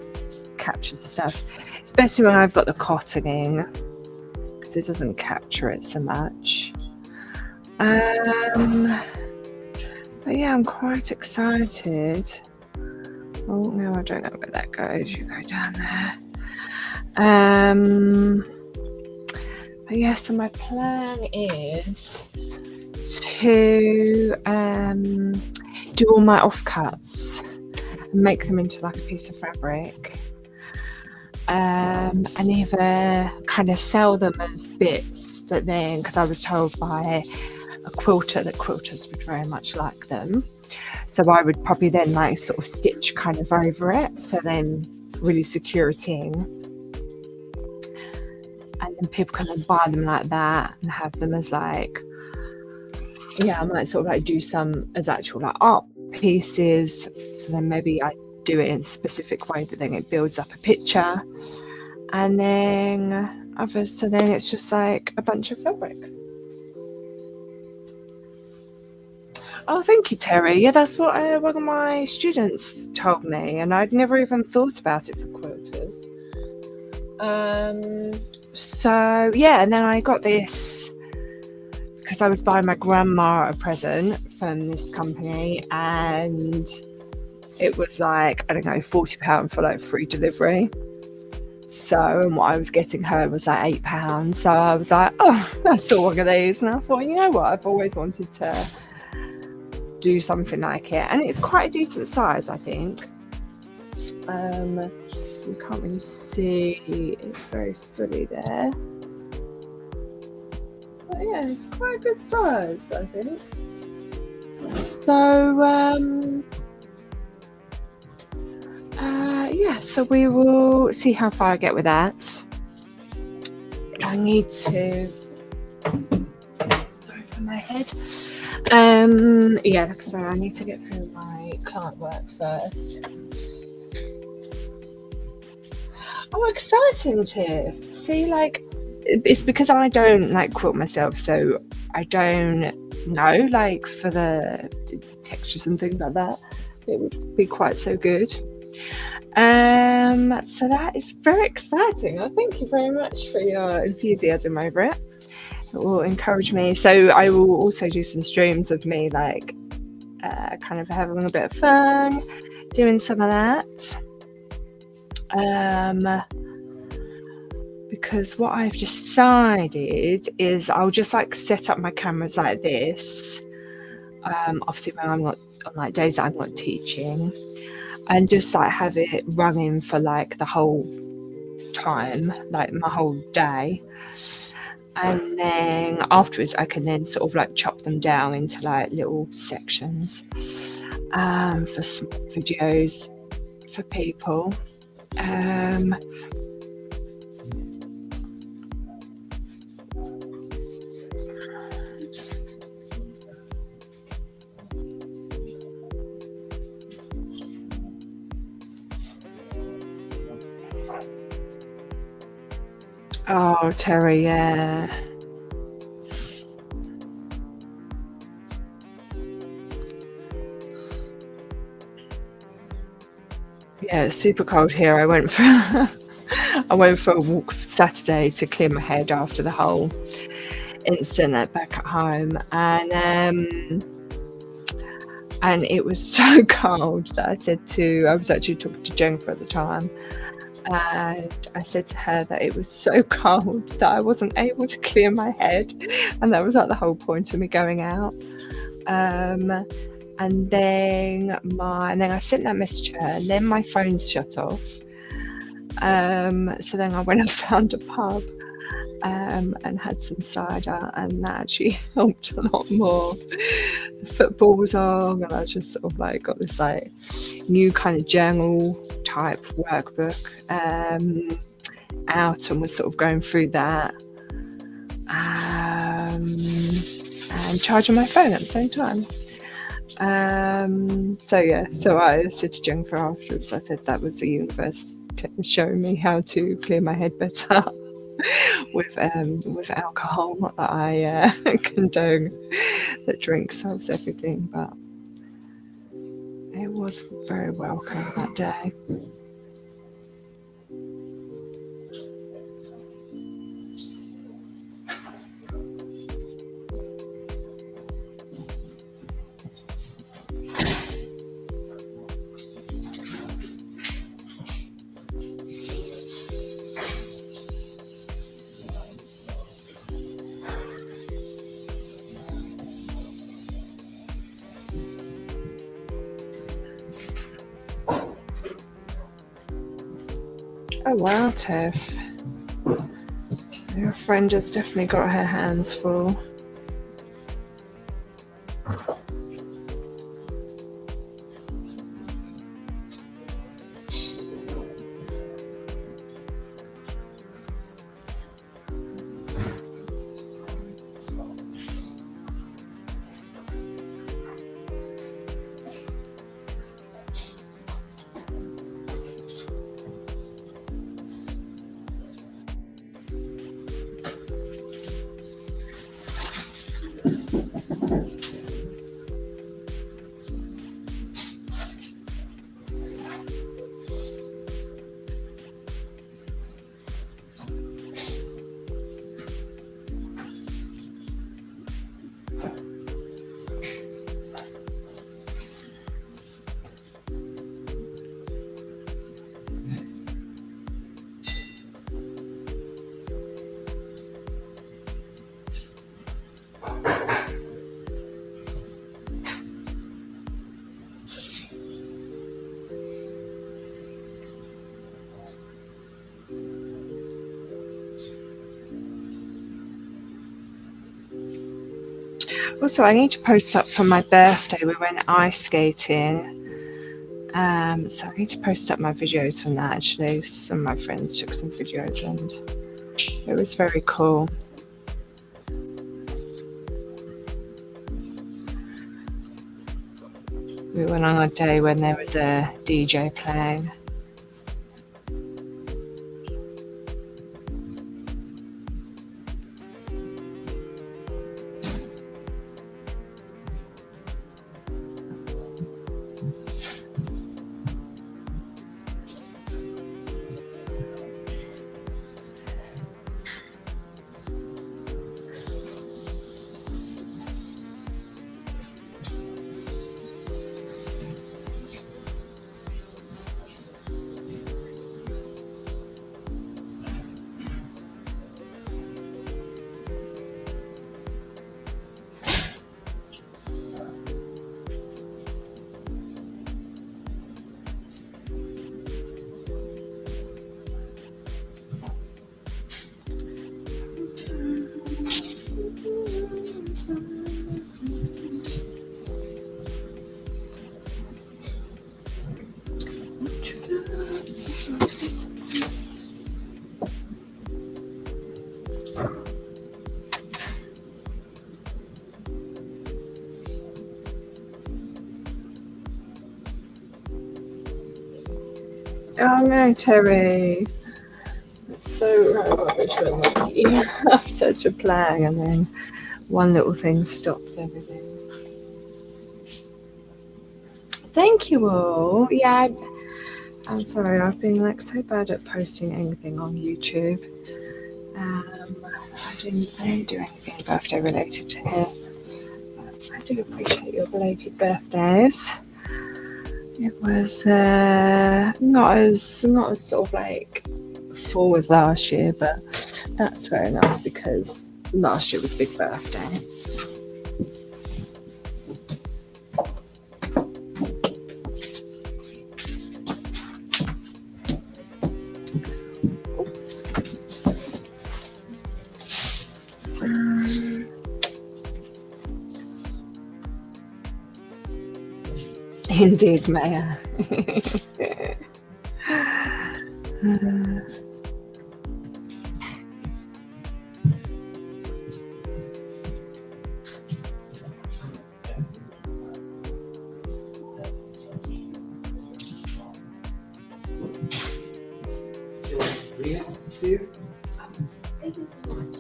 captures the stuff, especially when I've got the cotton in, because it doesn't capture it so much. But yeah, I'm quite excited. Oh no, I don't know where that goes. You go down there. But yeah, so my plan is to do all my offcuts and make them into like a piece of fabric, and either kind of sell them as bits that then, because I was told by a quilter that quilters would very much like them, so I would probably then like sort of stitch kind of over it, so then really secure it in, and then people can then buy them like that and have them as like, yeah, I might sort of like do some as actual like art pieces, so then maybe I do it in a specific way that then it builds up a picture, and then others, so then it's just like a bunch of fabric. Oh, thank you, Terry. Yeah, that's what one of my students told me, and I'd never even thought about it for quilters. So yeah, and then I got this because I was buying my grandma a present from this company, and it was like, I don't know, £40 for like free delivery. So, and what I was getting her was like £8. So I was like, oh, that's all one of these. And I thought, you know what, I've always wanted to do something like it, and it's quite a decent size, I think. You can't really see it's very fully there, but yeah, it's quite a good size, I think. So yeah, so we will see how far I get with that. I need to, sorry for my head. Yeah, like I say, I need to get through my client work first. Oh, exciting, Tiff. See, like, it's because I don't like quilt myself, so I don't know, like, for the textures and things like that, it would be quite so good. So that is very exciting. Thank you very much for your enthusiasm over it. It will encourage me. So I will also do some streams of me like kind of having a bit of fun doing some of that, because what I've decided is I'll just like set up my cameras like this, obviously when I'm not on like days that I'm not teaching, and just like have it running for like the whole time, like my whole day. And then afterwards I can then sort of like chop them down into like little sections for small videos for people. Oh, Terry, yeah. Yeah, it's super cold here. I I went for a walk Saturday to clear my head after the whole incident back at home, and it was so cold that I was actually talking to Jennifer at the time, and I said to her that it was so cold that I wasn't able to clear my head, and that was like the whole point of me going out. And then I sent that message to her, and then my phone's shut off. So then I went and found a pub and had some cider, and that actually helped a lot more. The football was on, and I just sort of like got this like new kind of journal type workbook out, and was sort of going through that and charging my phone at the same time. So I said to Jennifer afterwards, I said that was the universe showing me how to clear my head better with alcohol. Not that I condone that drink solves everything, but it was very welcome that day. Oh wow, Tiff. Your friend has definitely got her hands full. Also, I need to post up for my birthday. We went ice skating. So I need to post up my videos from that actually. Some of my friends took some videos and it was very cool. We went on a day when there was a DJ playing. Oh no, Terry. It's so rubbish when you have such a plan and then one little thing stops everything. Thank you all. Yeah, I'm sorry, I've been like so bad at posting anything on YouTube. I didn't do anything birthday related to him. I do appreciate your belated birthdays. It was not as sort of like full as last year, but that's fair enough because last year was a big birthday. Oops. Indeed, Maya. Thank you so much.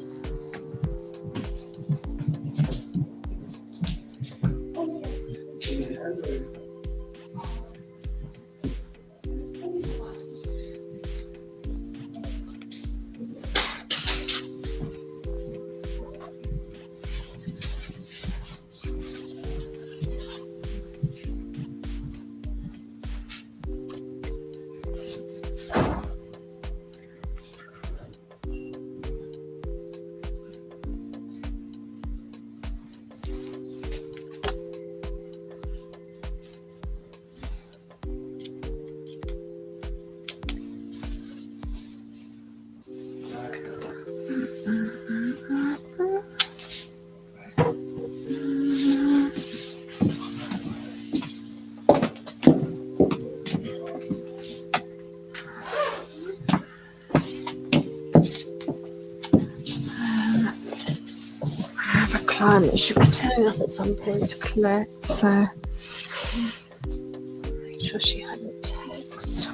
Oh, yes. I have a client that should be turning up at some point to collect, so make sure she hadn't text.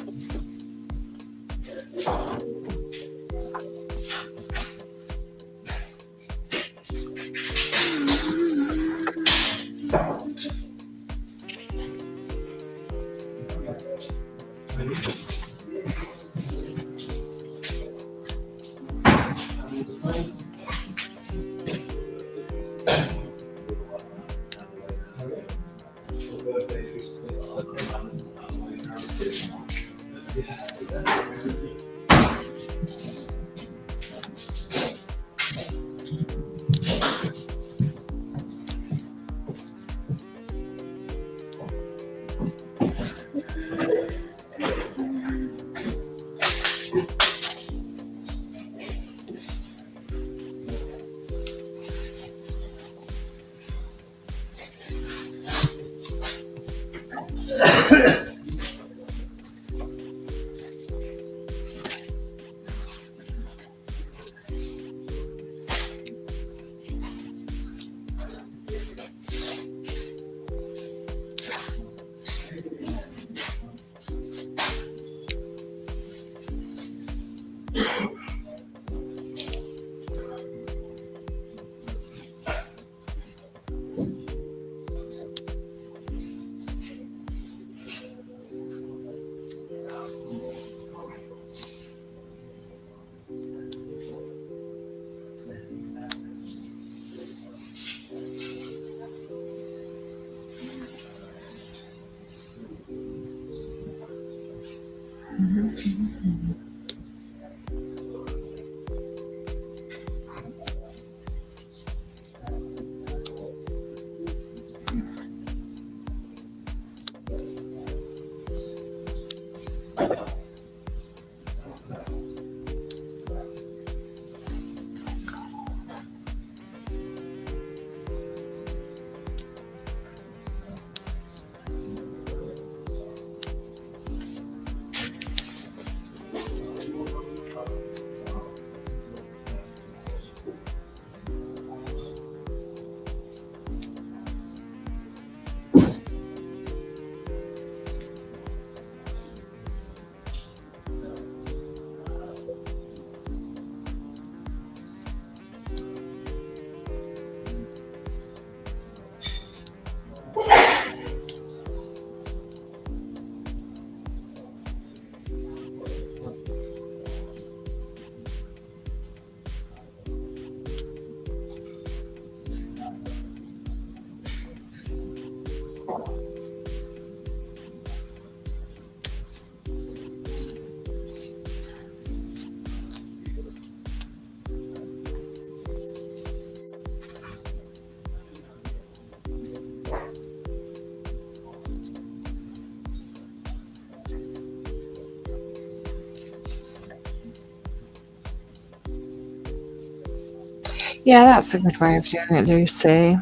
Yeah, that's a good way of doing it, Lucy.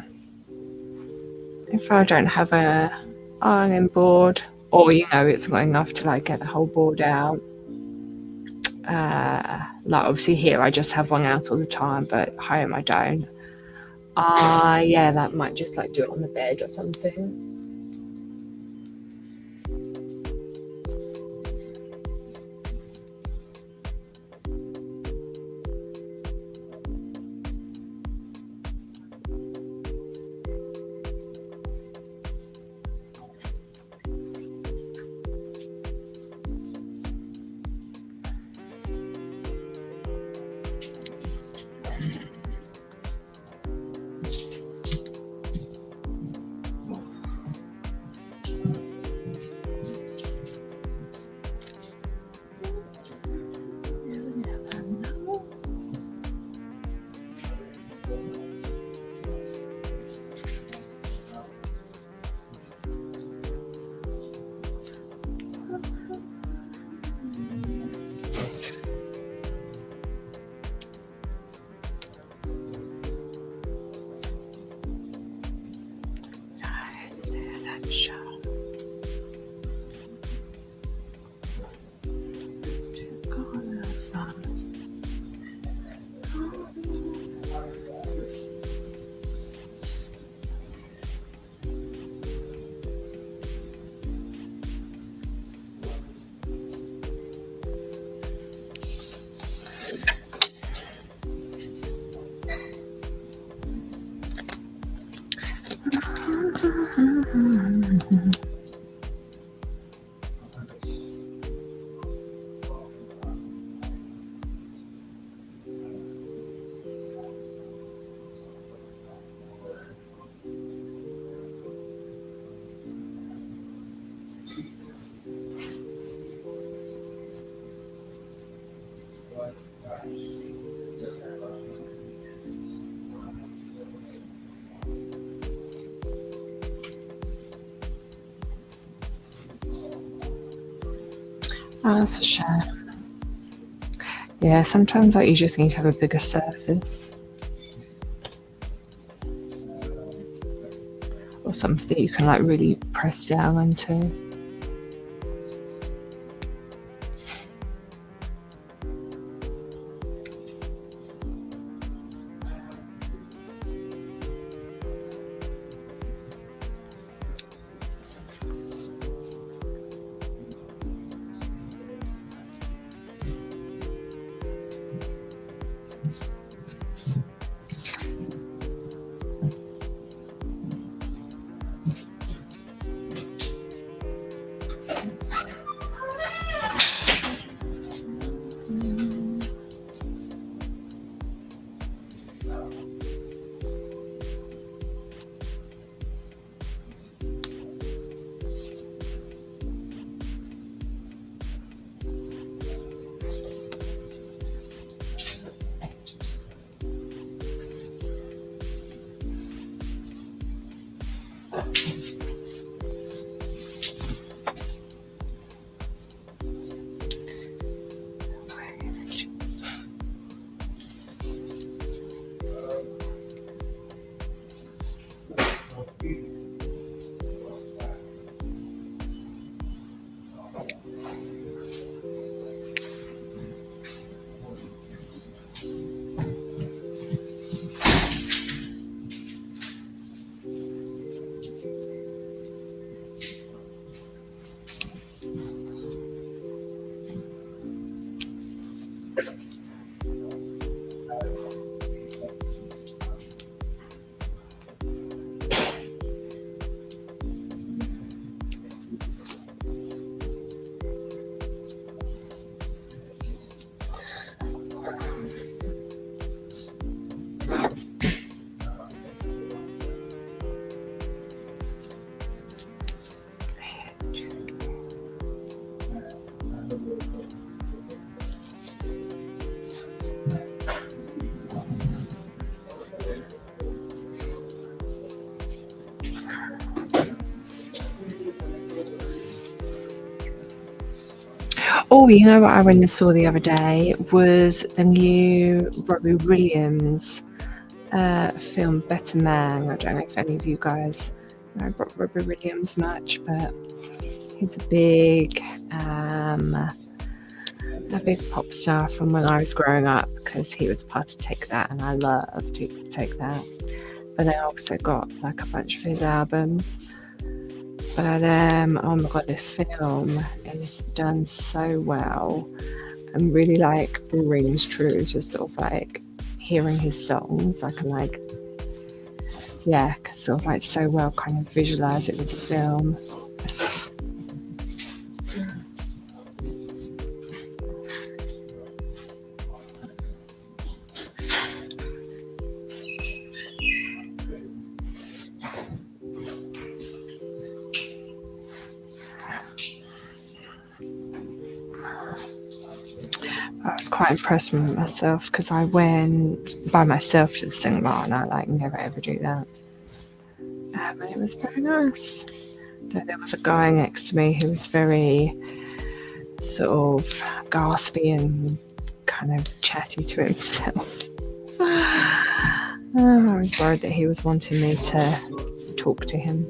If I don't have a ironing board, or it's not enough to like get the whole board out. Like obviously here I just have one out all the time, but home I don't. Yeah, that might just like do it on the bed or something. Oh, that's a shame. Yeah, sometimes like you just need to have a bigger surface. Or something that you can like really press down into. Oh, you know what I went and saw the other day was the new Robbie Williams film Better Man. I don't know if any of you guys know Robbie Williams much, but he's a big pop star from when I was growing up because he was part of Take That, and I loved Take That. But I also got like a bunch of his albums. But oh my god, the film is done so well and really like rings true to sort of like hearing his songs. I can like, yeah, sort of like so well kind of visualize it with the film. I was quite impressed with myself because I went by myself to the cinema and I like never ever do that. And it was very nice. There was a guy next to me who was very sort of gaspy and kind of chatty to himself. I was worried that he was wanting me to talk to him.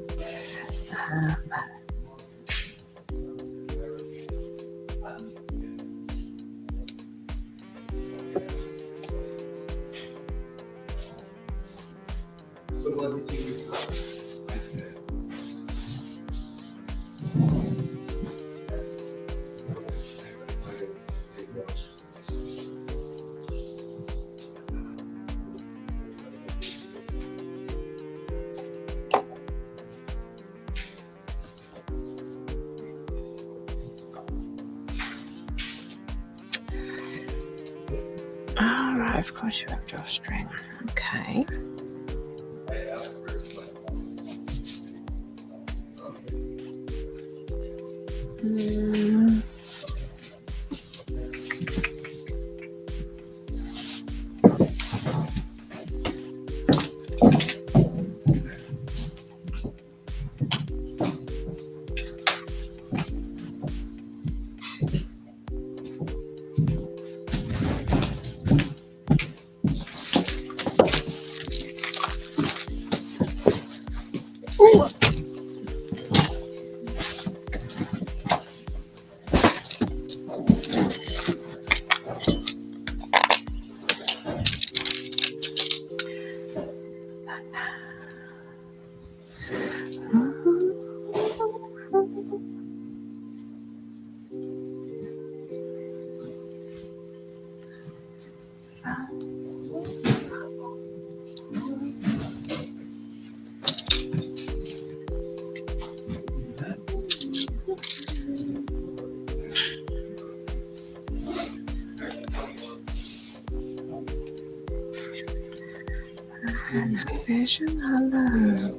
Alright, of course you have drawstring. Okay. Vision, hello.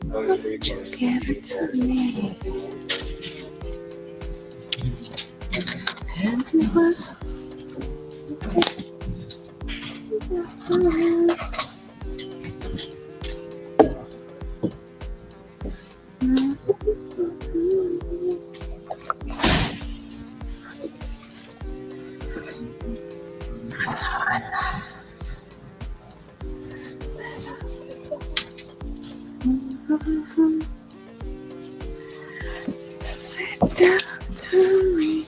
Would you give it to me? And it was sit down to me.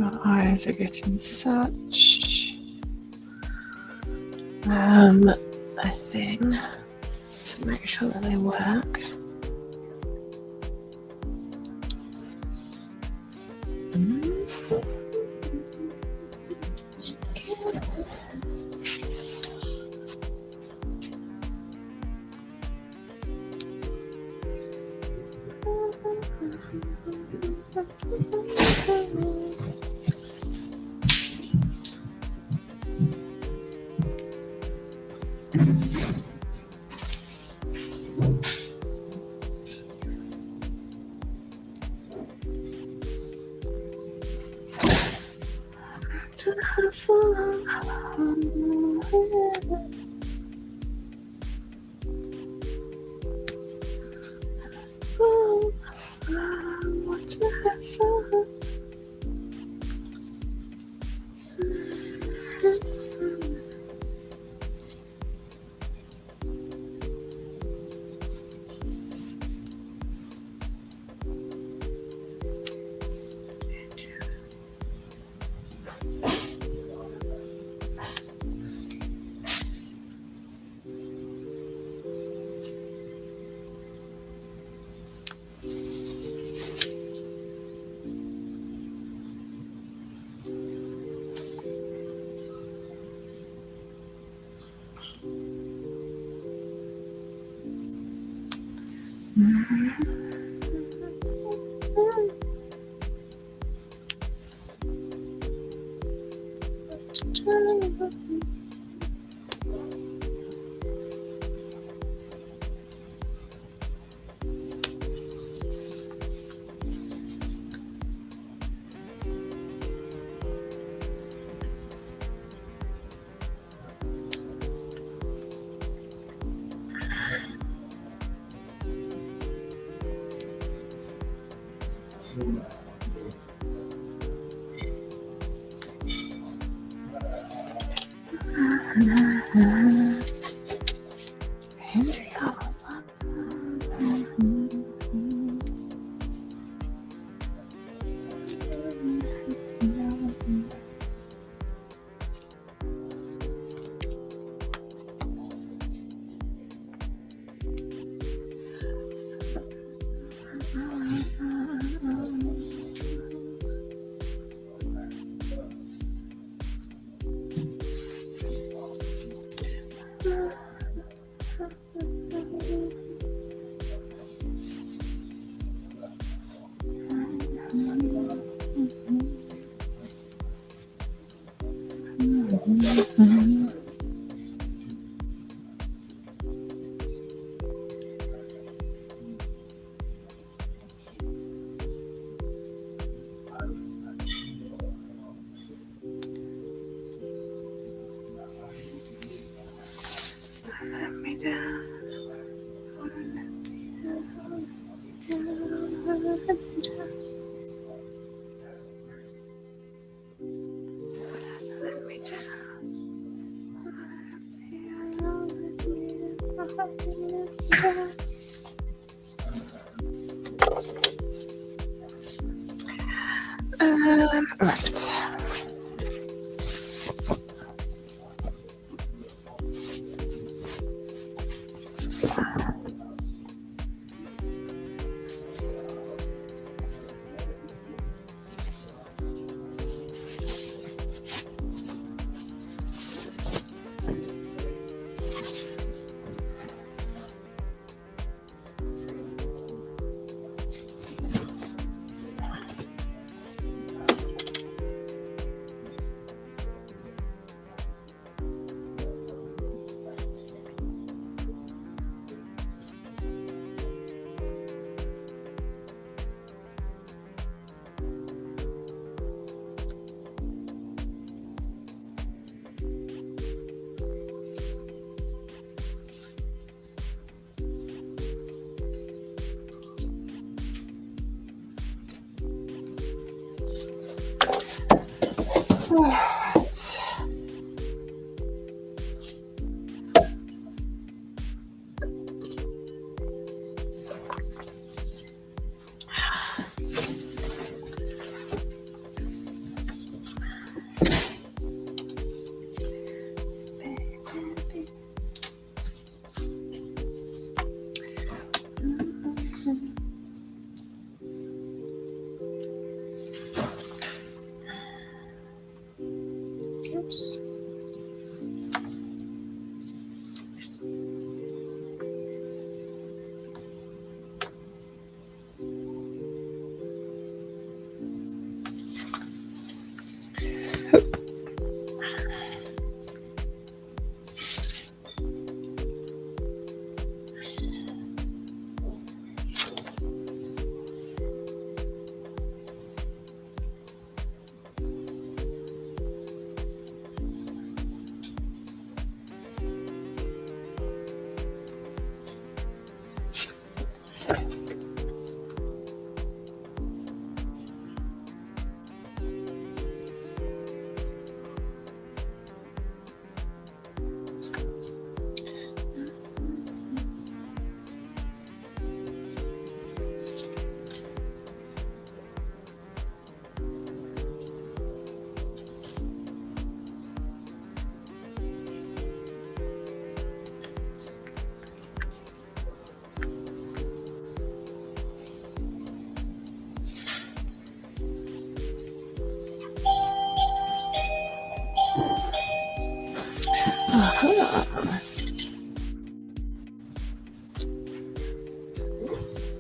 My eyes are getting such a thing to make sure that they work. Right. Right. Oops. Oops.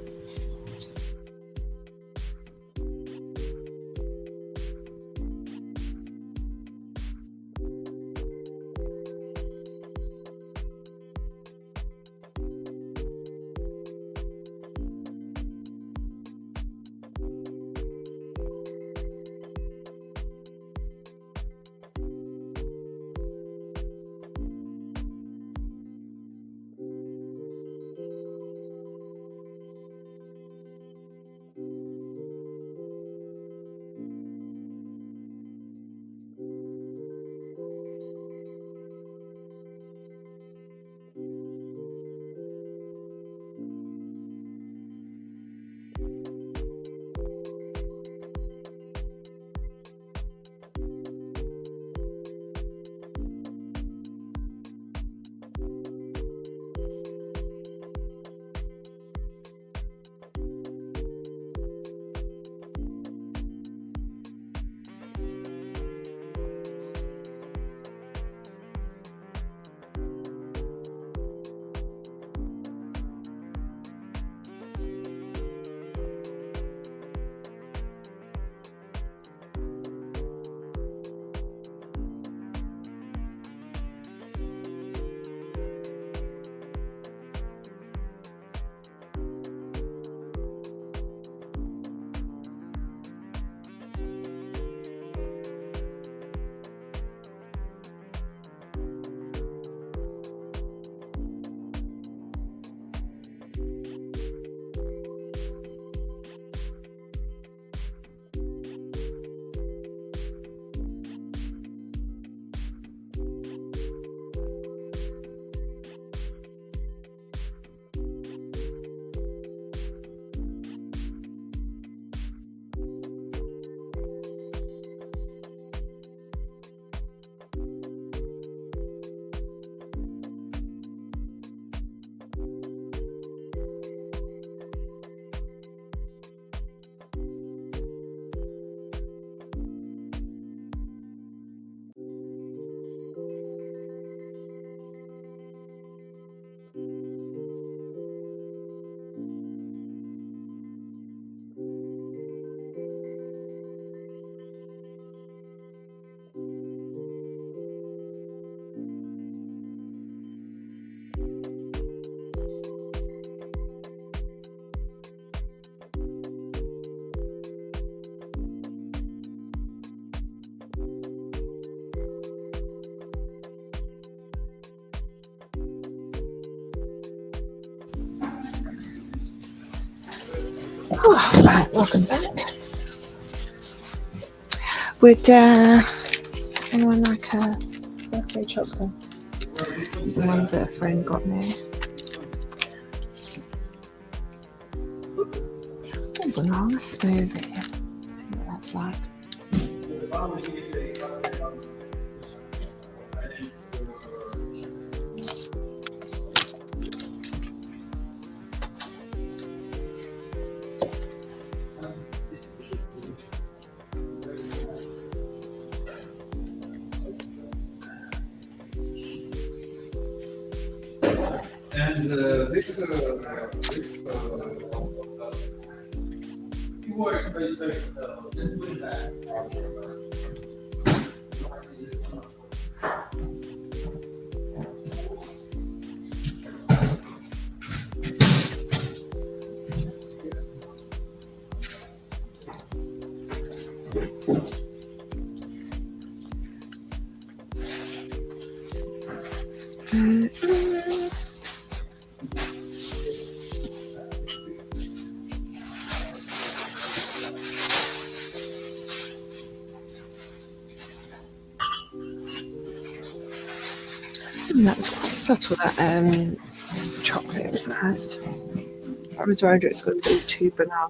Oh, right, welcome back. Would anyone like a birthday chocolate? These are the ones that a friend got me. Oh, banana smoothie. Let's see what that's like. And this you work, but just put it back. And that's quite subtle, that chocolate is nice. I was worried it was going to be too banana.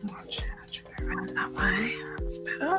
Watch it, I should go around that way. That's better.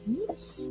Oops.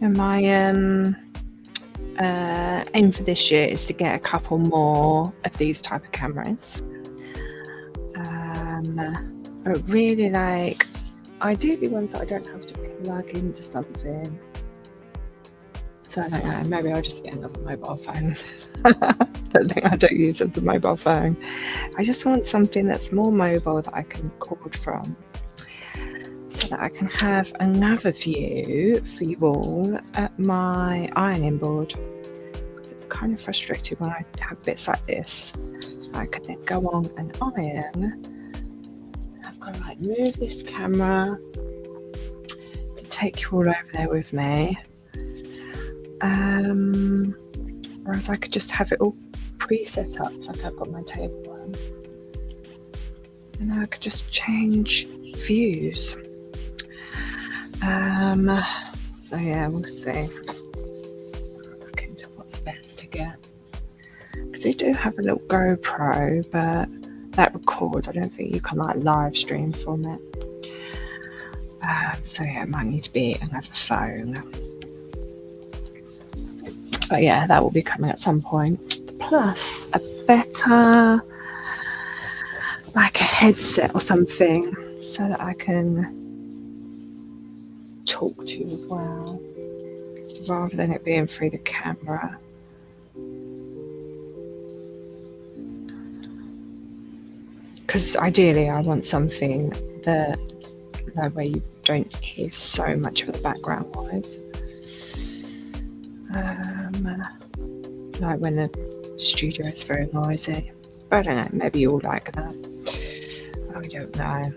And my aim for this year is to get a couple more of these type of cameras. But really, like, ideally ones that I don't have to plug into something. So I don't know, maybe I'll just get another mobile phone. The thing I don't use as a mobile phone. I just want something that's more mobile that I can record from, so that I can have another view for you all at my ironing board. Because it's kind of frustrating when I have bits like this. I could then go on and iron. I've got to like move this camera to take you all over there with me. Whereas I could just have it all pre-set up, like I've got my table one. And I could just change views. So yeah, we'll see. Look into what's best to get. Because we do have a little GoPro, but that records. I don't think you can like live stream from it. So yeah, it might need to be another phone. But yeah, that will be coming at some point. Plus a better, like a headset or something, so that I can talk to you as well, rather than it being through the camera. Because ideally I want something that where you don't hear so much of the background noise. Like when the studio is very noisy. But I don't know, maybe you'll like that. I don't know.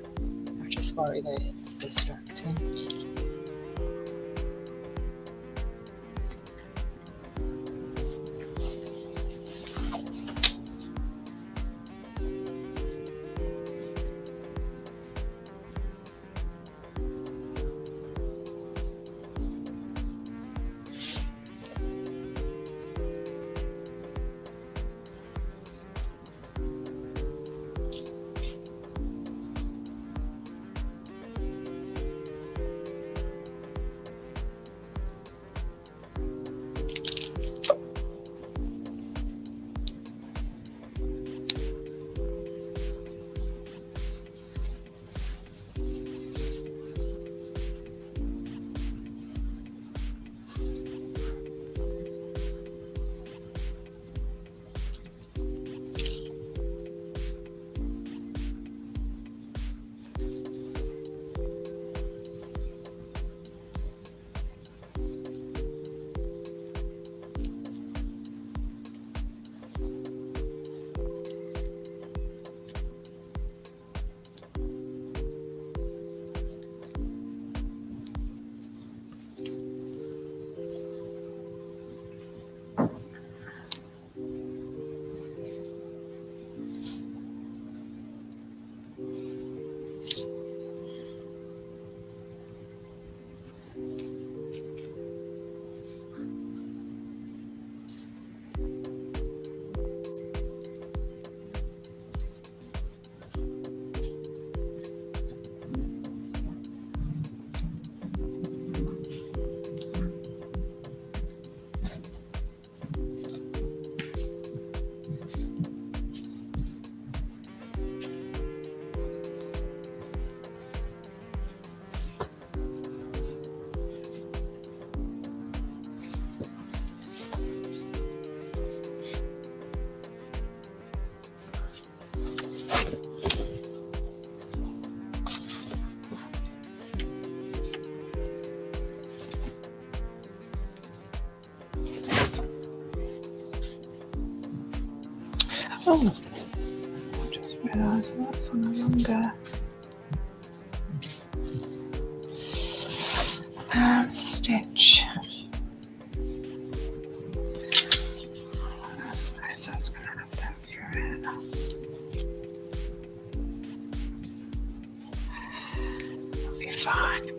I just worry that it's distracting. Oh, I just realised that's on a longer stitch. I suppose that's going to have that through it. It'll be fine.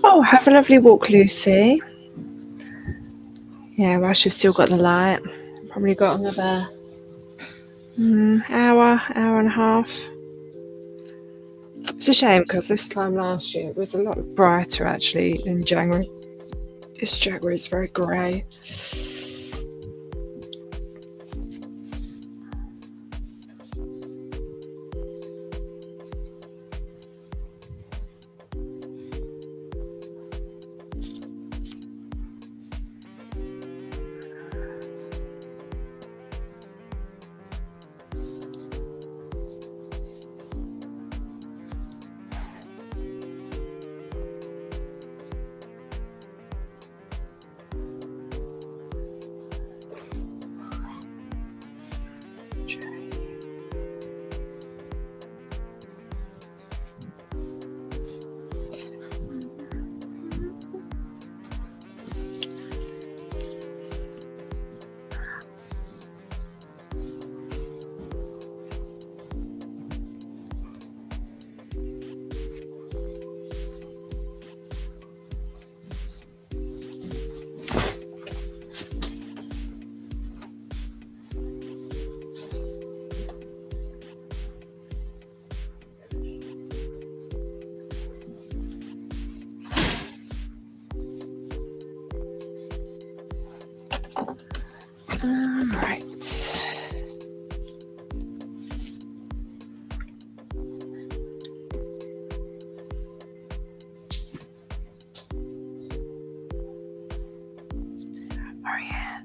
Oh, have a lovely walk, Lucy. Yeah, whilst you've still got the light. Probably got another hour and a half. It's a shame because this time last year it was a lot brighter actually in January. This January is very grey. Right. Marianne.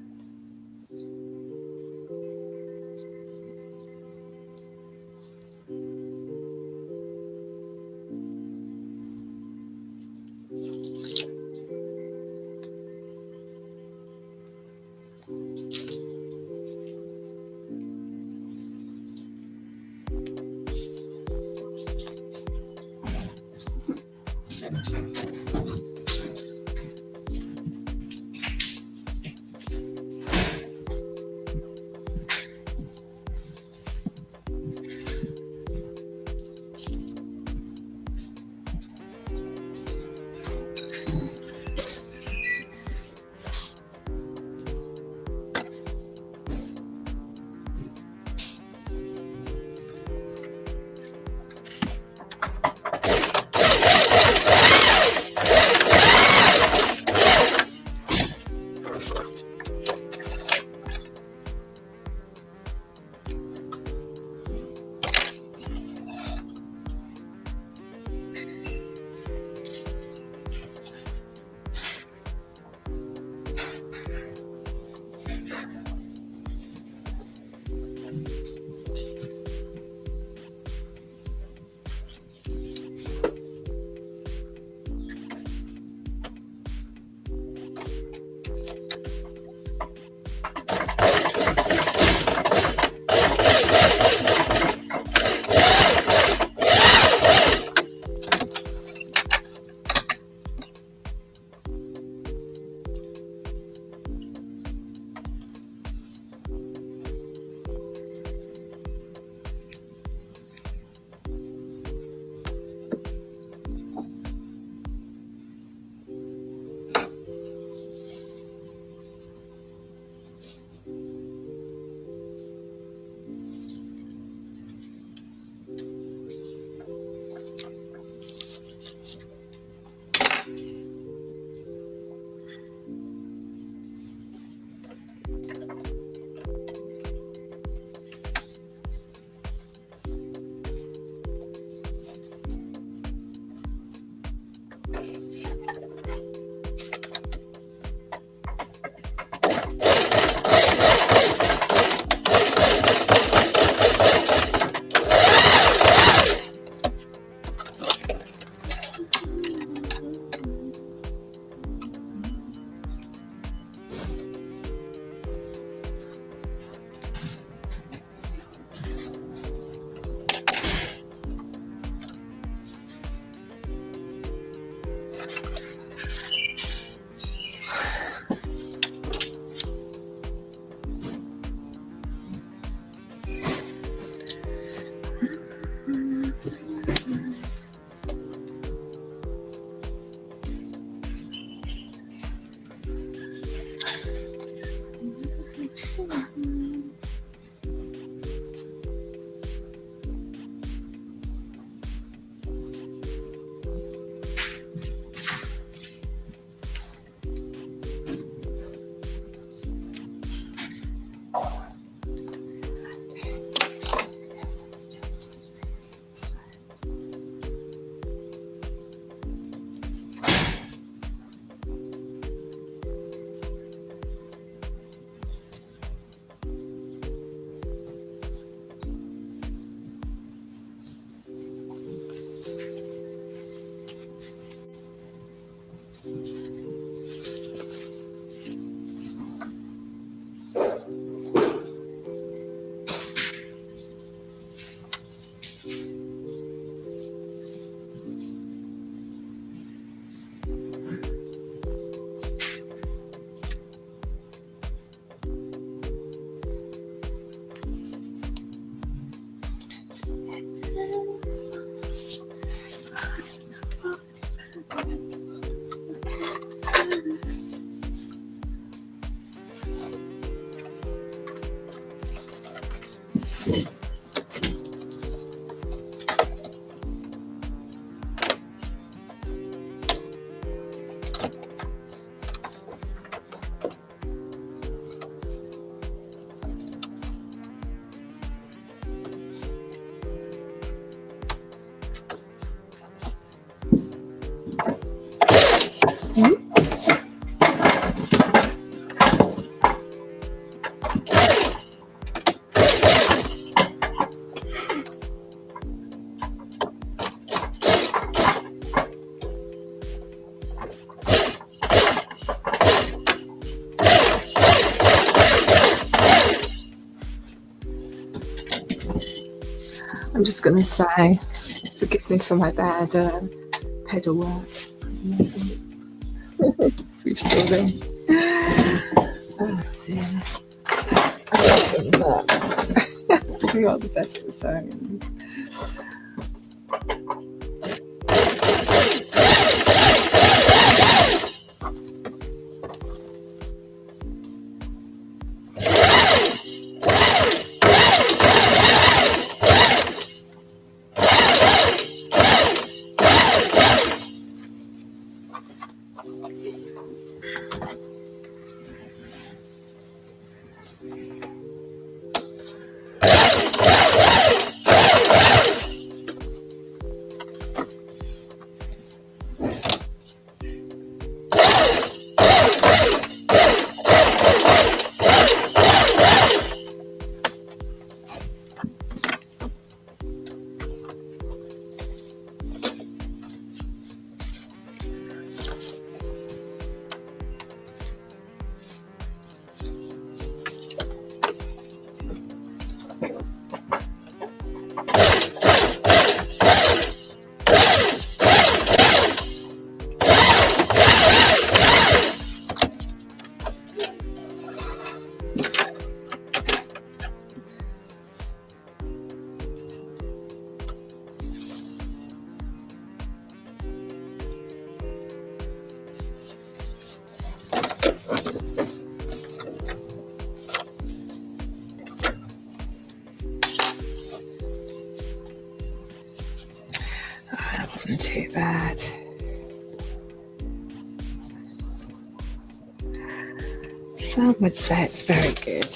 Oops. I'm just going to say, forgive me for my bad pedal work. We've still been. Oh dear. I'm not the best at sewing. That wasn't too bad. Some would say it's very good.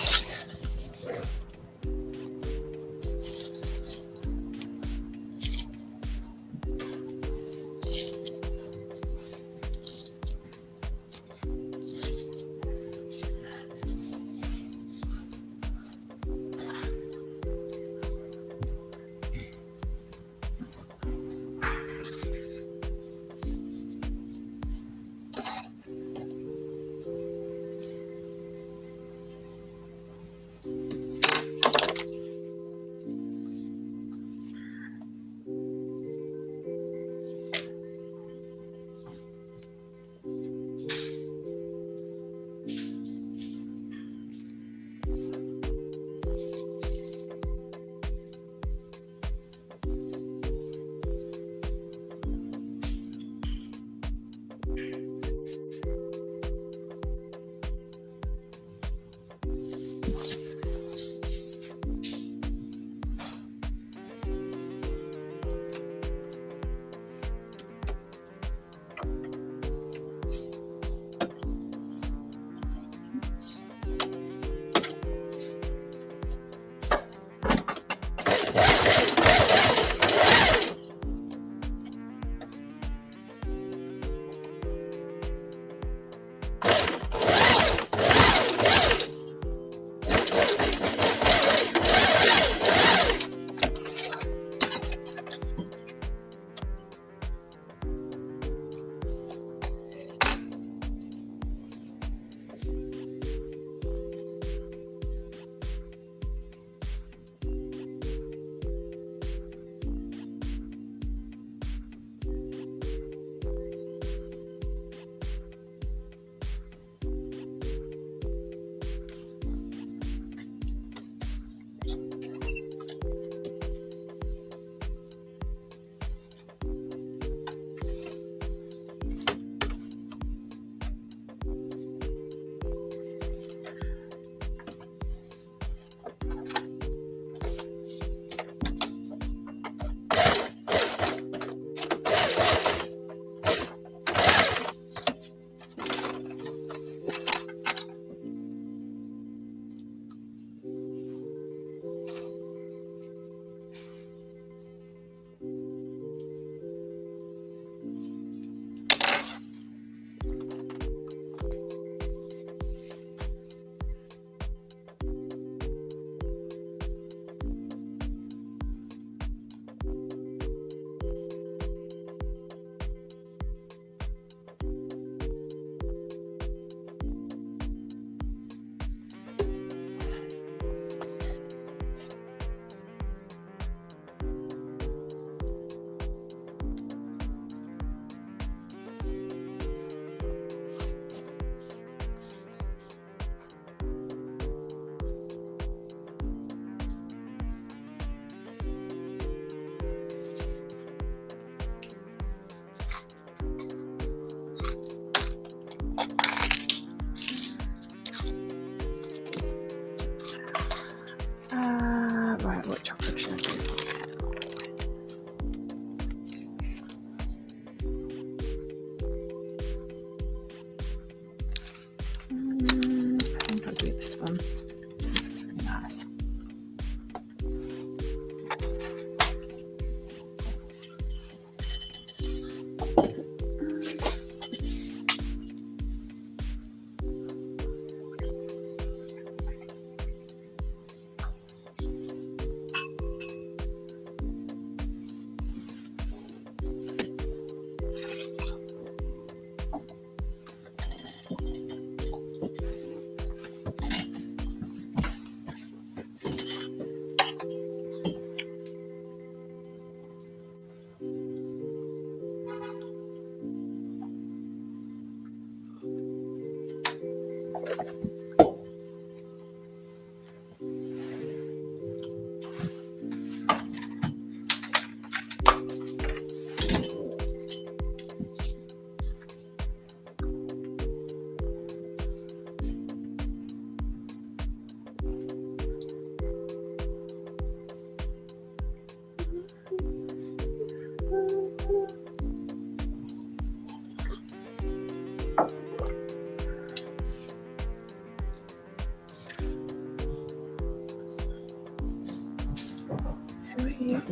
Weird.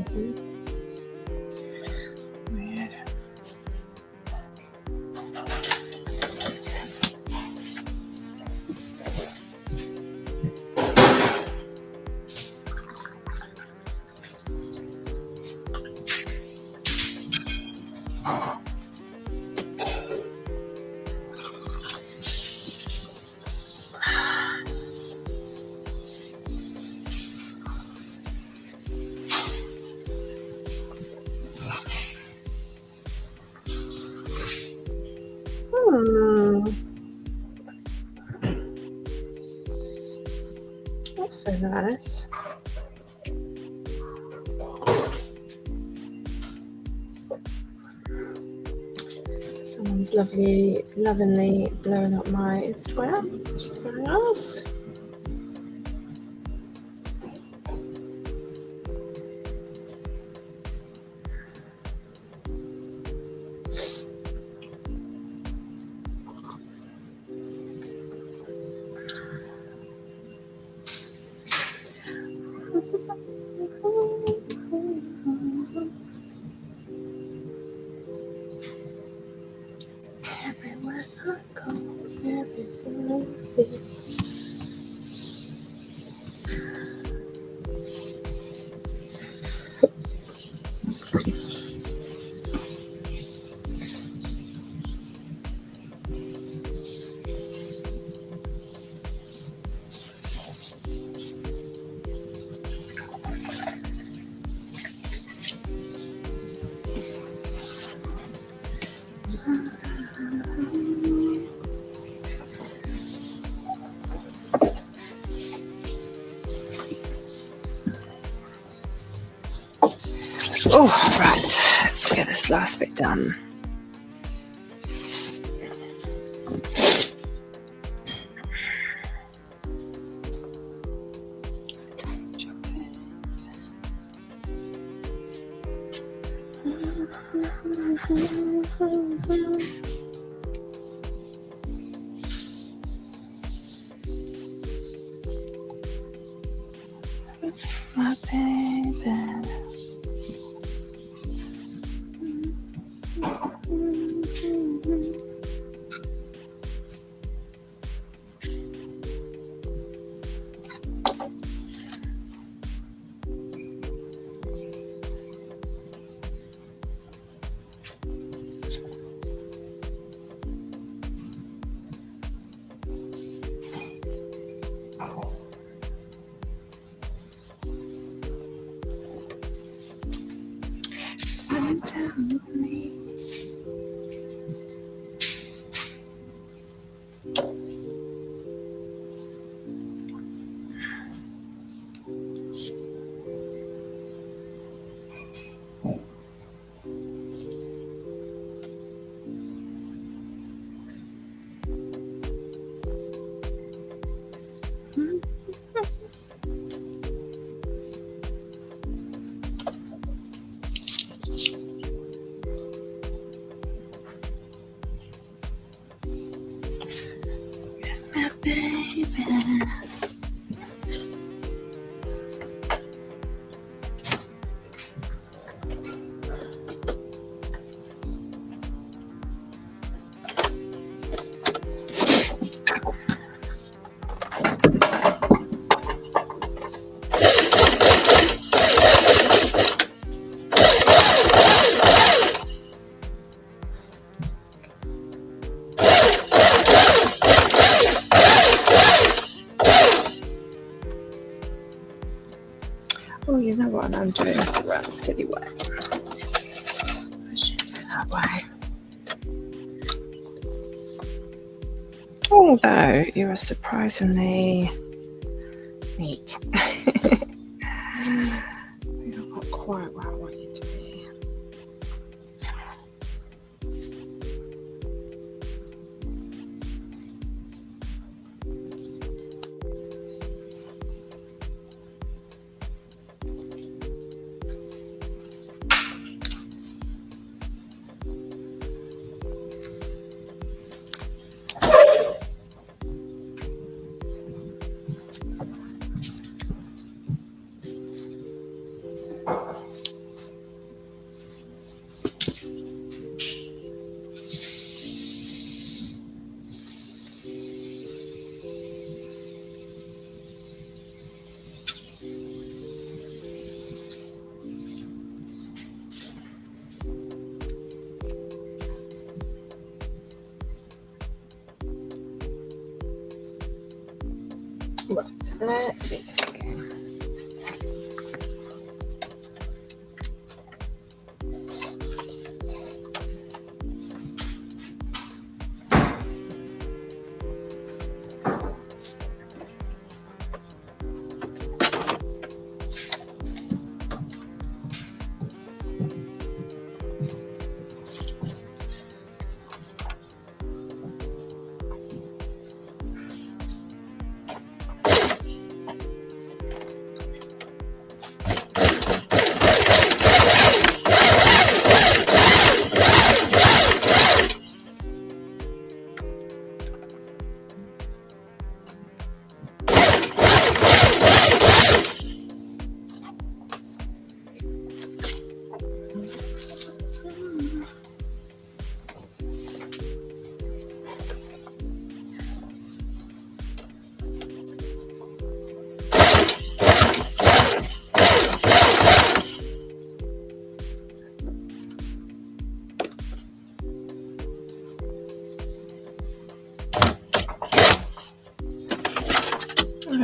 That's so nice. Someone's lovingly blowing up my Instagram, which is very nice. Everywhere I go, everything I see. Oh, right, let's get this last bit done. My baby. Oh, you know what I'm doing is the right silly way. I should go that way. Although you are surprisingly neat. You're not quite where I want you to be. Let's do this again.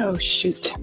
Oh, shoot.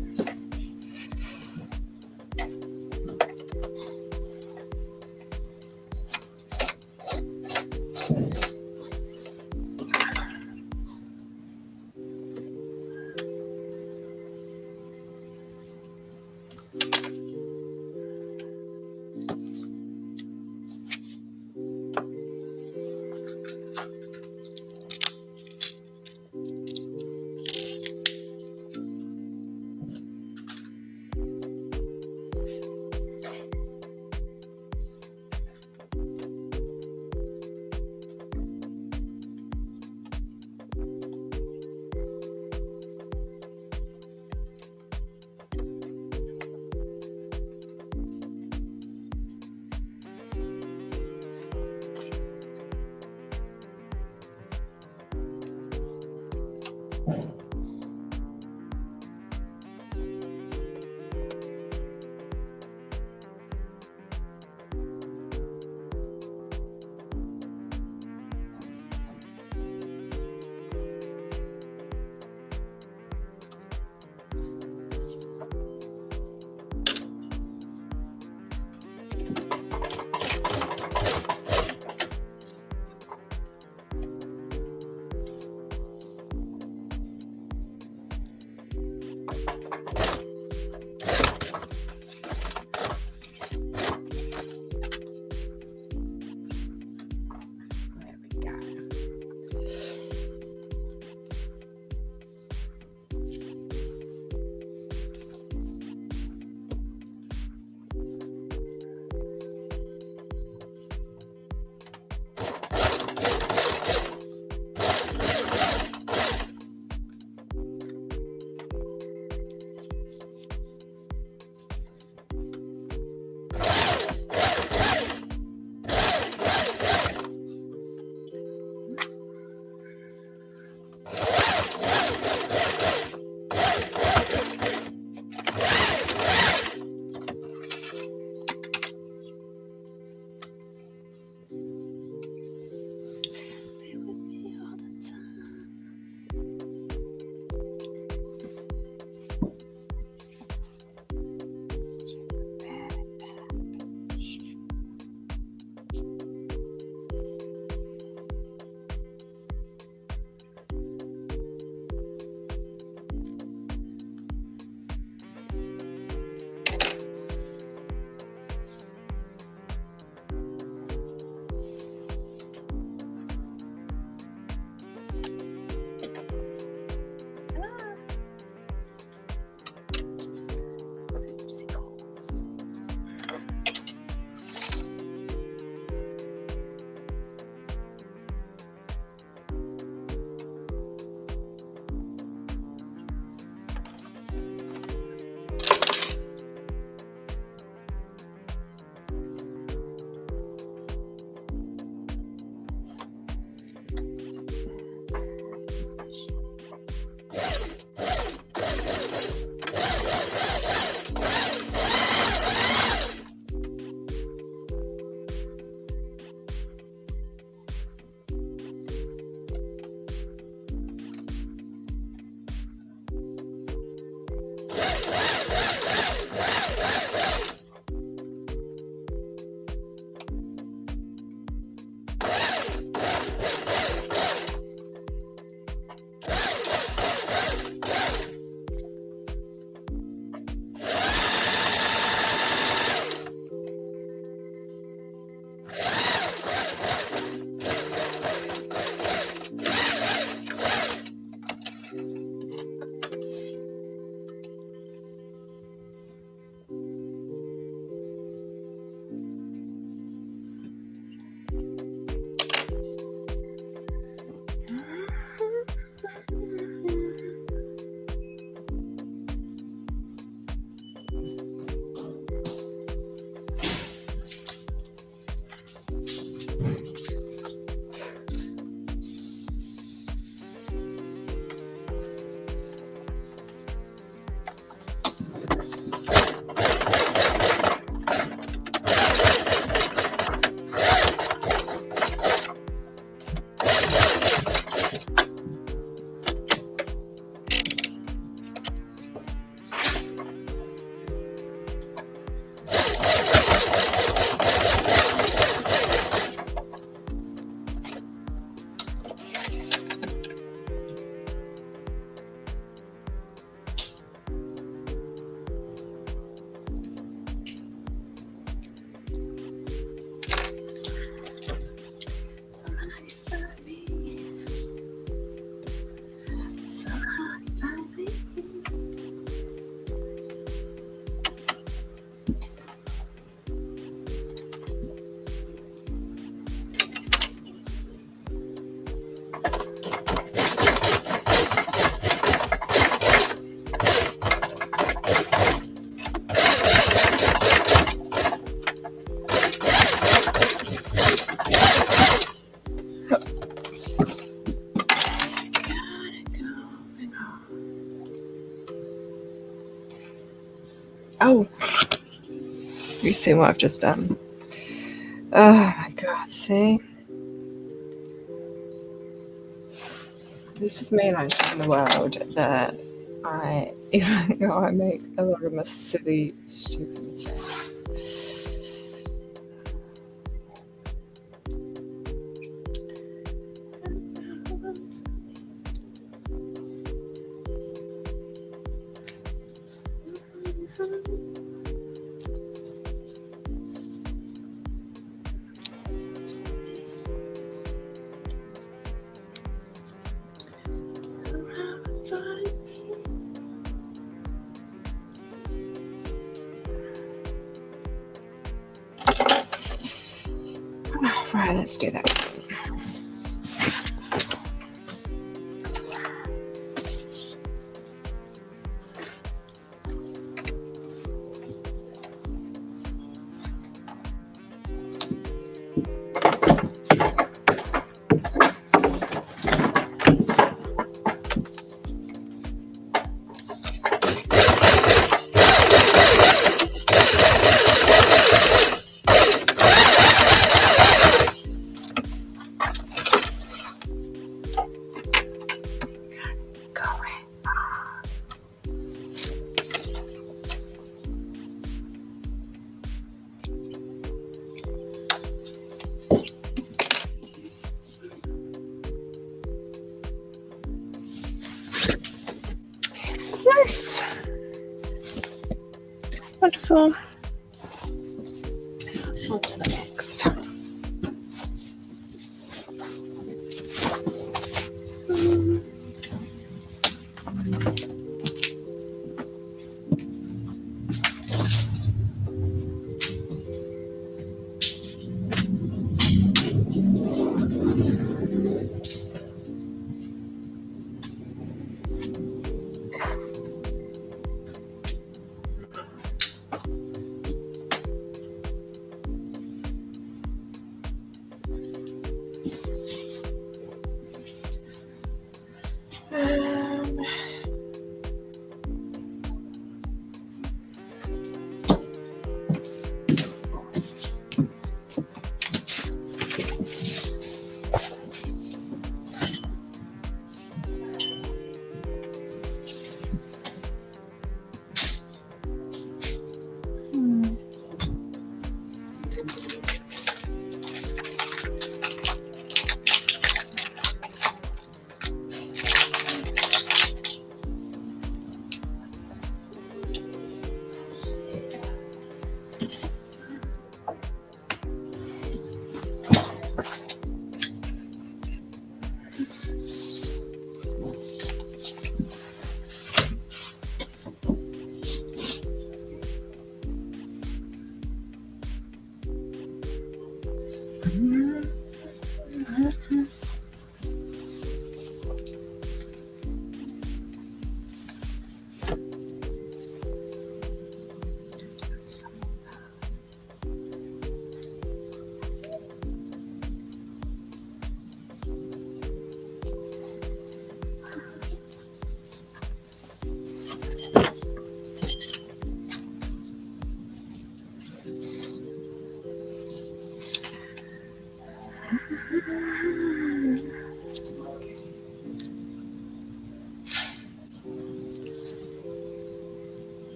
You see what I've just done? Oh my god, see? This is me like showing the world that even though I make a lot of my silly, stupid mistakes. Right, let's do that. Nice. Wonderful. On to the next.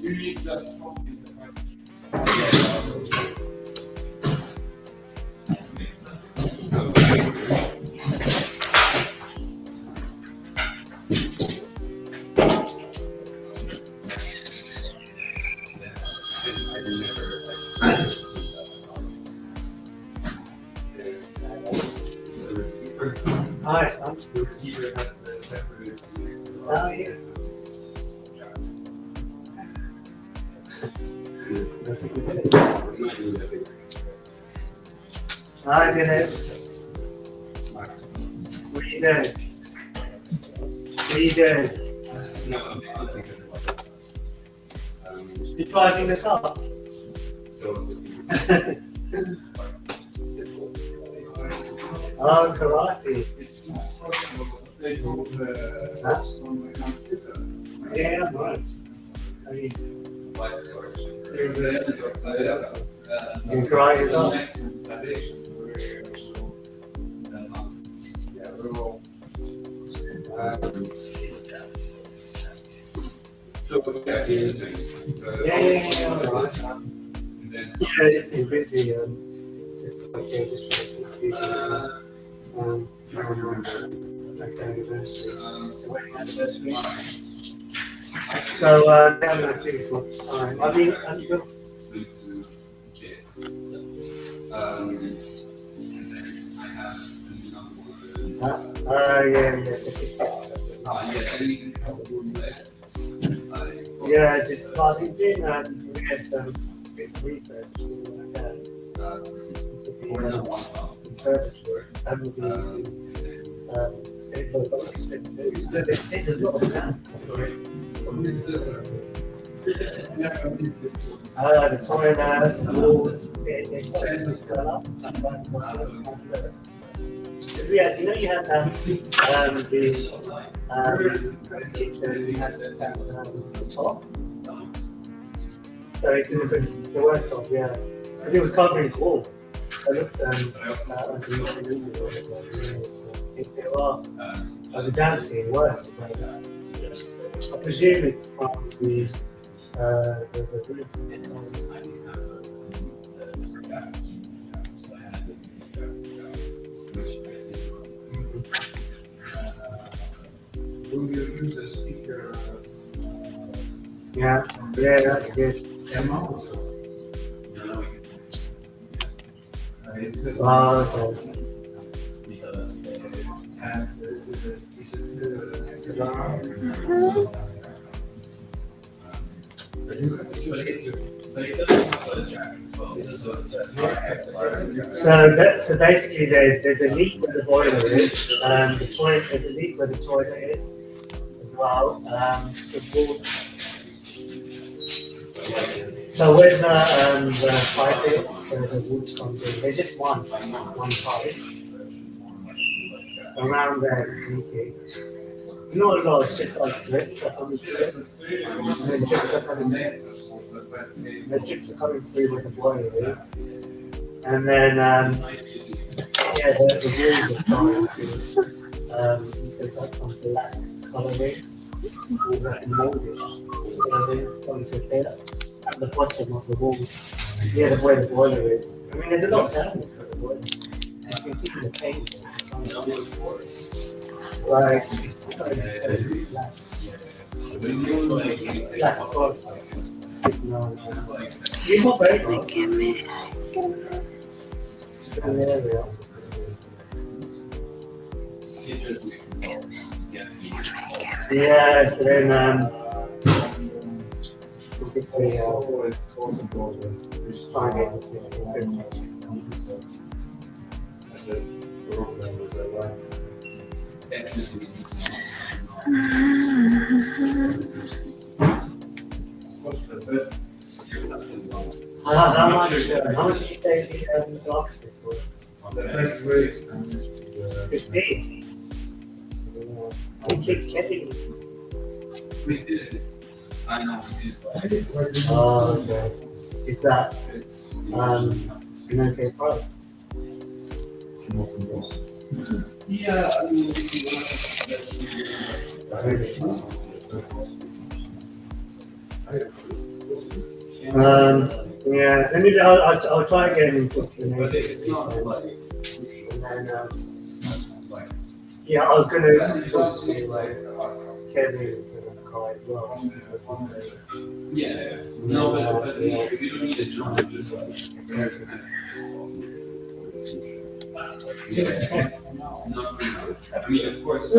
You need that from Nice, I'm the receiver has the separate. Oh, yeah. I did it. What are you doing? What are you doing? You're driving the car? Oh, karate. Yeah, right. I mean, you drive it up. Yeah, all right. Yeah, it's been busy. Just like just like the anniversary. So now I'm going to take much time. I mean, yeah, just starting doing that. We had some research there's a lot of that. The toilets, walls, they started to swell up. Because you had the kitchen, you had the top. So it's in the worktop, yeah. Because it was covering the wall. I looked underneath the window, the dancing worse. I presume it's from the roof. Yeah, that's good. Oh, okay. So basically, there's a leak where the boiler is. The toilet, there's a leak where the toilet is as well. So where's the pipe is, the water comes in. There's just one pipe. Around there it's leaking. Not a lot, it's just like drips that come through it. And then drips are coming the drips are coming through where the boiler is. And then, the walls are starting to, there's like some black colouring all that molded. Starting to appear at the bottom of the wall. Yeah, the way the boiler is. I mean, there's a lot of damage for the boiler. You can see the paint. Like, it's starting to turn black. Black spots. You've got very good. There we are. Yeah, so then, basically, how much did you say the architect for? 15. We keep getting. I know. We did. Oh, okay. Is that an okay price? Yeah, I mean, yeah. Let me. I'll try again and put the name. but it's not like. And then, yeah, I was gonna talk to like Kevin and Kai as well. Yeah. No, but we don't need a drum. Just like. Yeah. No. I mean, of course.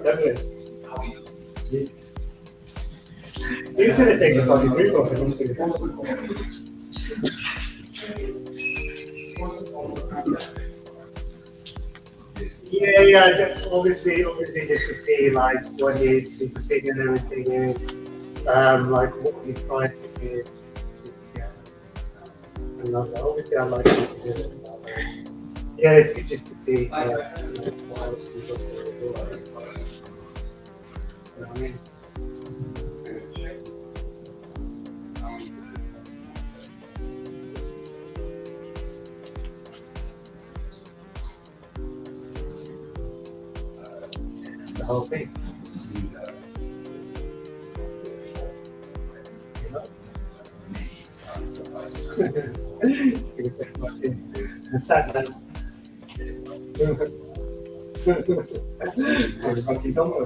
Definitely. He's gonna take the fucking grip off and he's gonna Yeah, just obviously just to see like what his thing and everything is, like what his price is. Yeah. And obviously I'd like to do it. Yeah, it's good just to see what else he's got to do. You know what I mean? The whole thing. What's that, man? Fucking dumbo.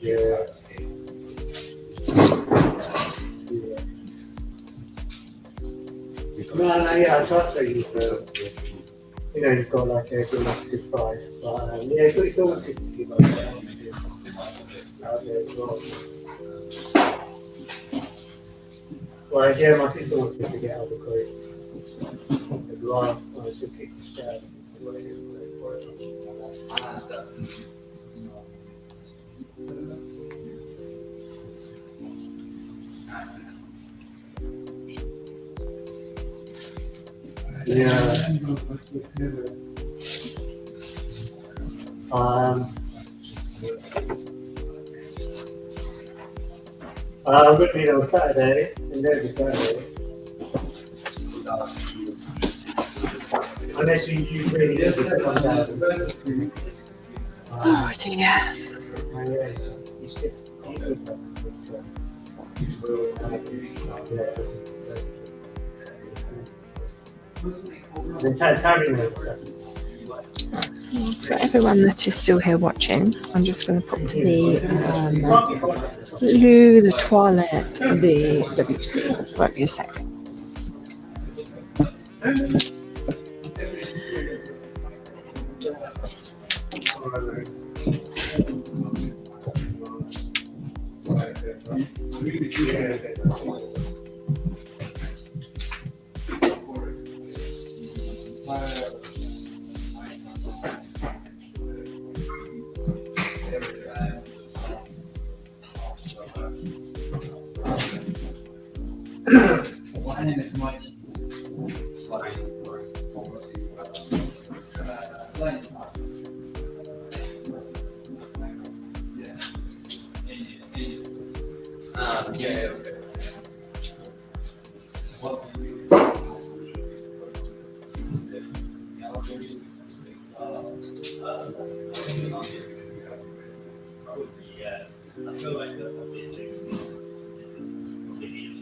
Yeah. No, yeah, I trust that you've got like a good price. But yeah, it's always good to see like out there as well. Like, yeah, my sister wants me to get out of the crates. As well, I should kick the shit out of Yeah. I'm going to be on Saturday, and there's a Saturday. Unless you really need to come down. Oh dear. Yeah, it's just easy. For everyone that is still here watching, I'm just going to put the loo, the toilet, the WC. Won't be a sec. One in it might like Yeah, okay. Well, Yeah, I feel like the basic is maybe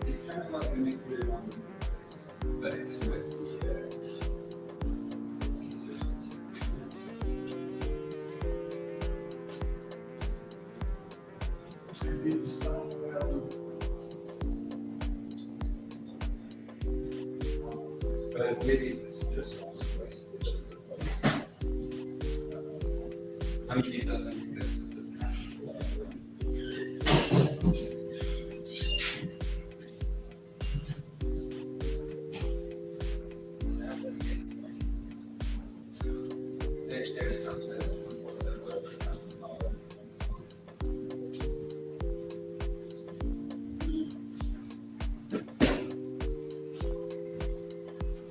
it's kind of like a mix of but it's whiskey. But maybe it's just whiskey. I mean, it doesn't. There's something.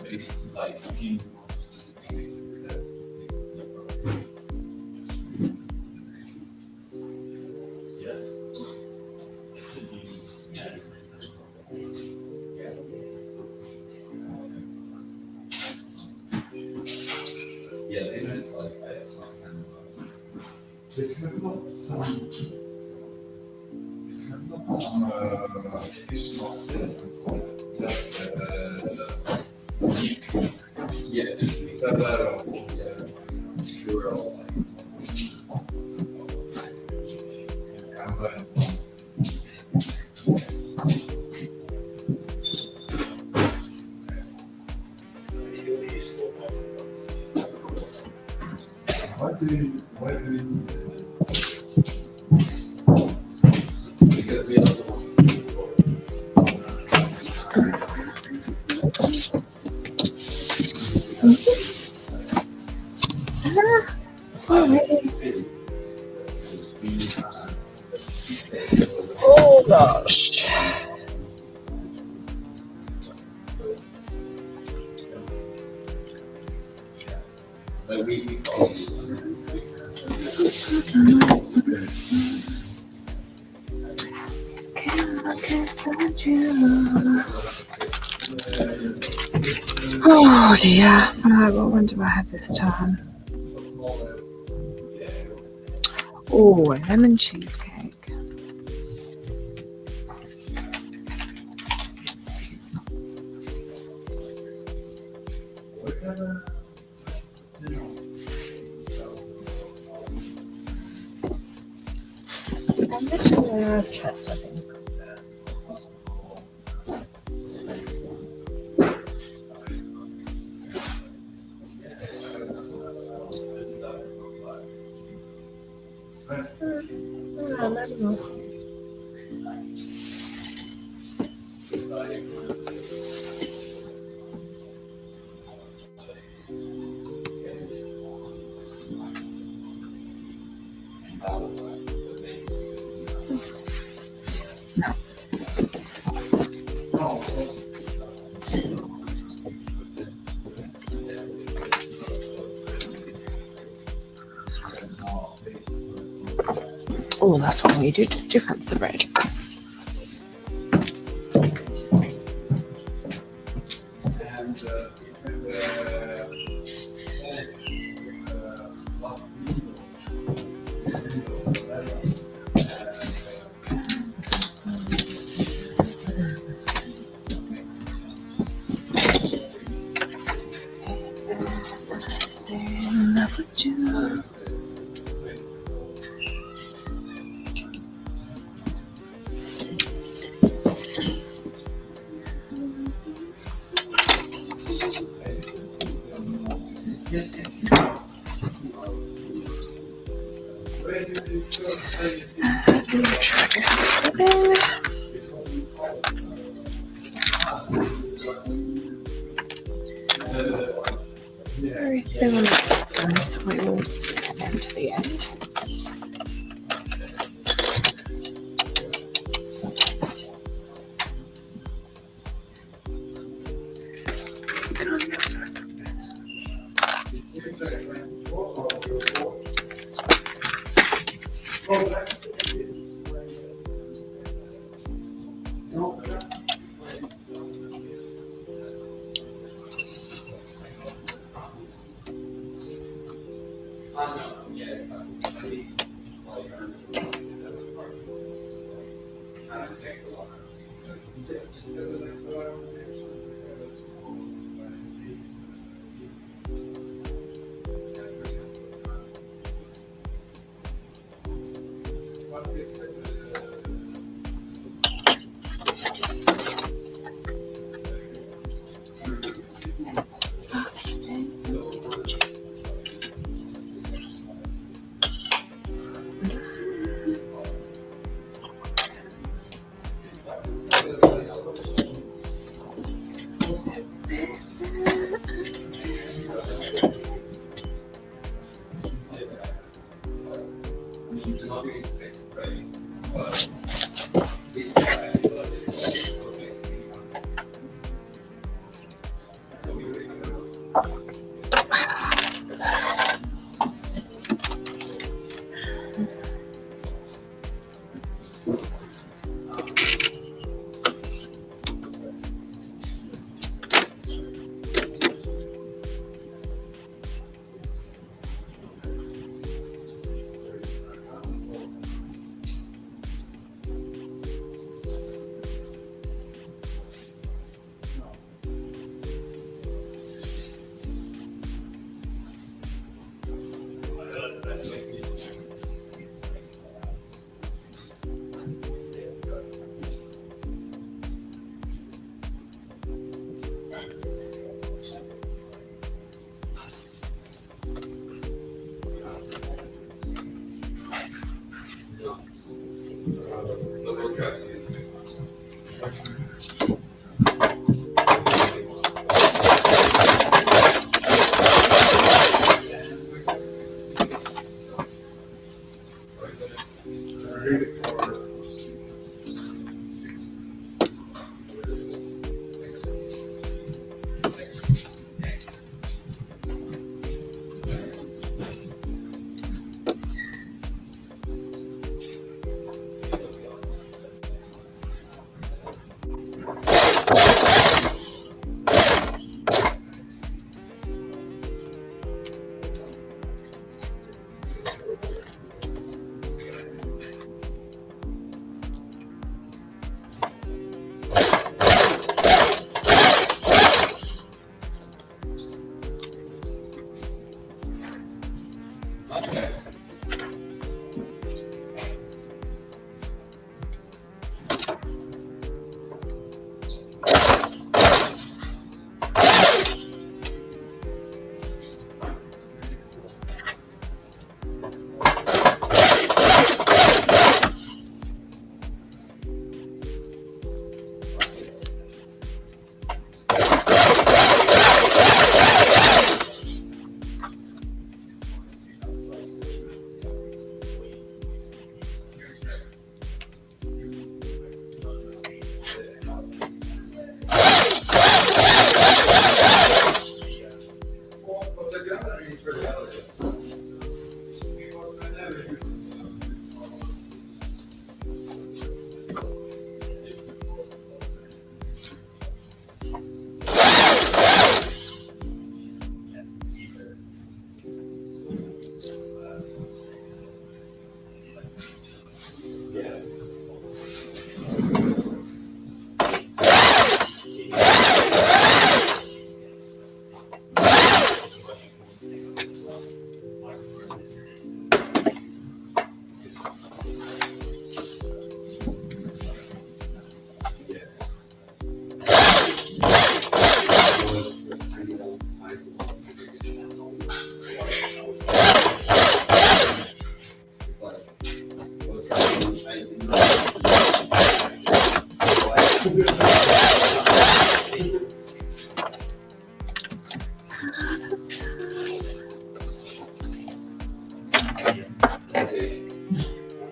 Maybe like team. Yeah, this is like it's not standardized. It's not some additional citizens that mix. Yeah, it's a lot of sure like why do you because we also want to Sorry. Oh gosh. But we call these. Oh dear. Right, what one do I have this time? Oh, a lemon cheesecake. I'm missing a lot of chats, I think. Oh, that's what we do. Do you fancy the bread? Try to have it in. Everything on the nice, we will get them to the end.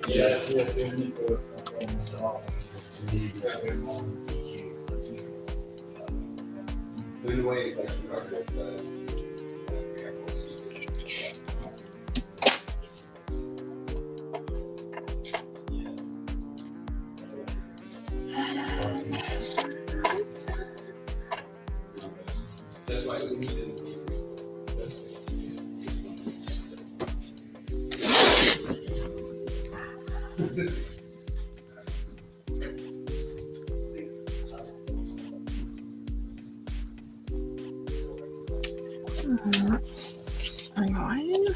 Yes, yes, you need to install the In a way, it's like you are with that's why we need it. That's annoying.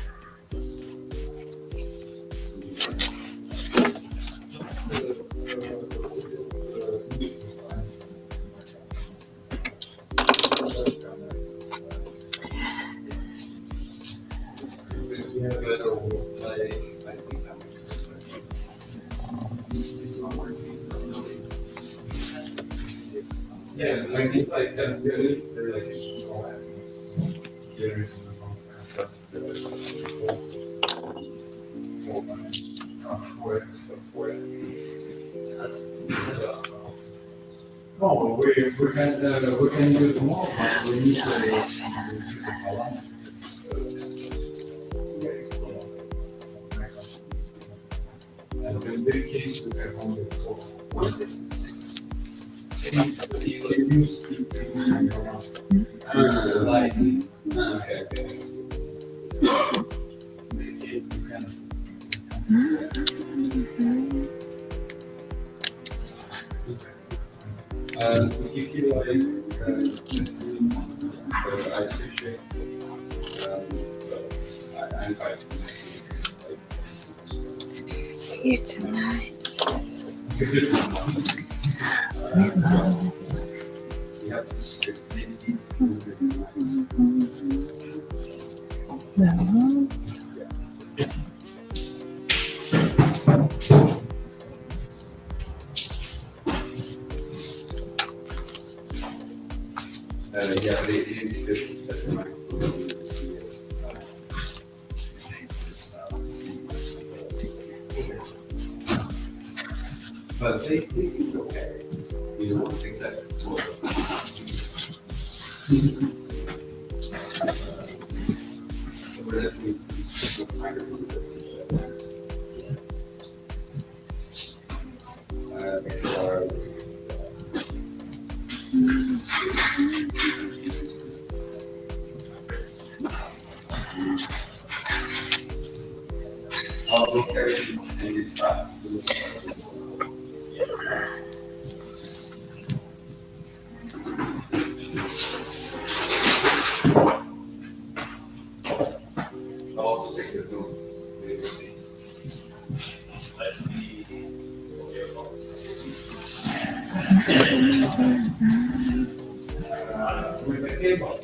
Yeah, I think like that's really the relationship. No, we can use more, but we need to balance. And in this case, we have only 4. What is 6? You use Like, okay, okay. in this case, you can. If you feel like I appreciate I'm fine. See you tonight. You have to script Notes. yeah, but it is good. That's my but they seem okay, you know, except for all the characters and his stuff. I'll also take this one. Maybe see. With the cable.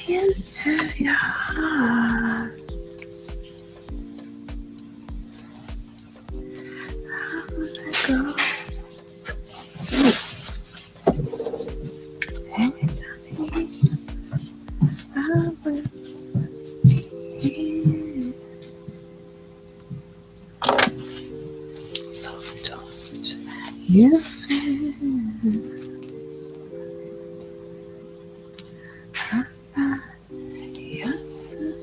Into your heart. How would I go? Anytime I will be. So don't you feel yourself?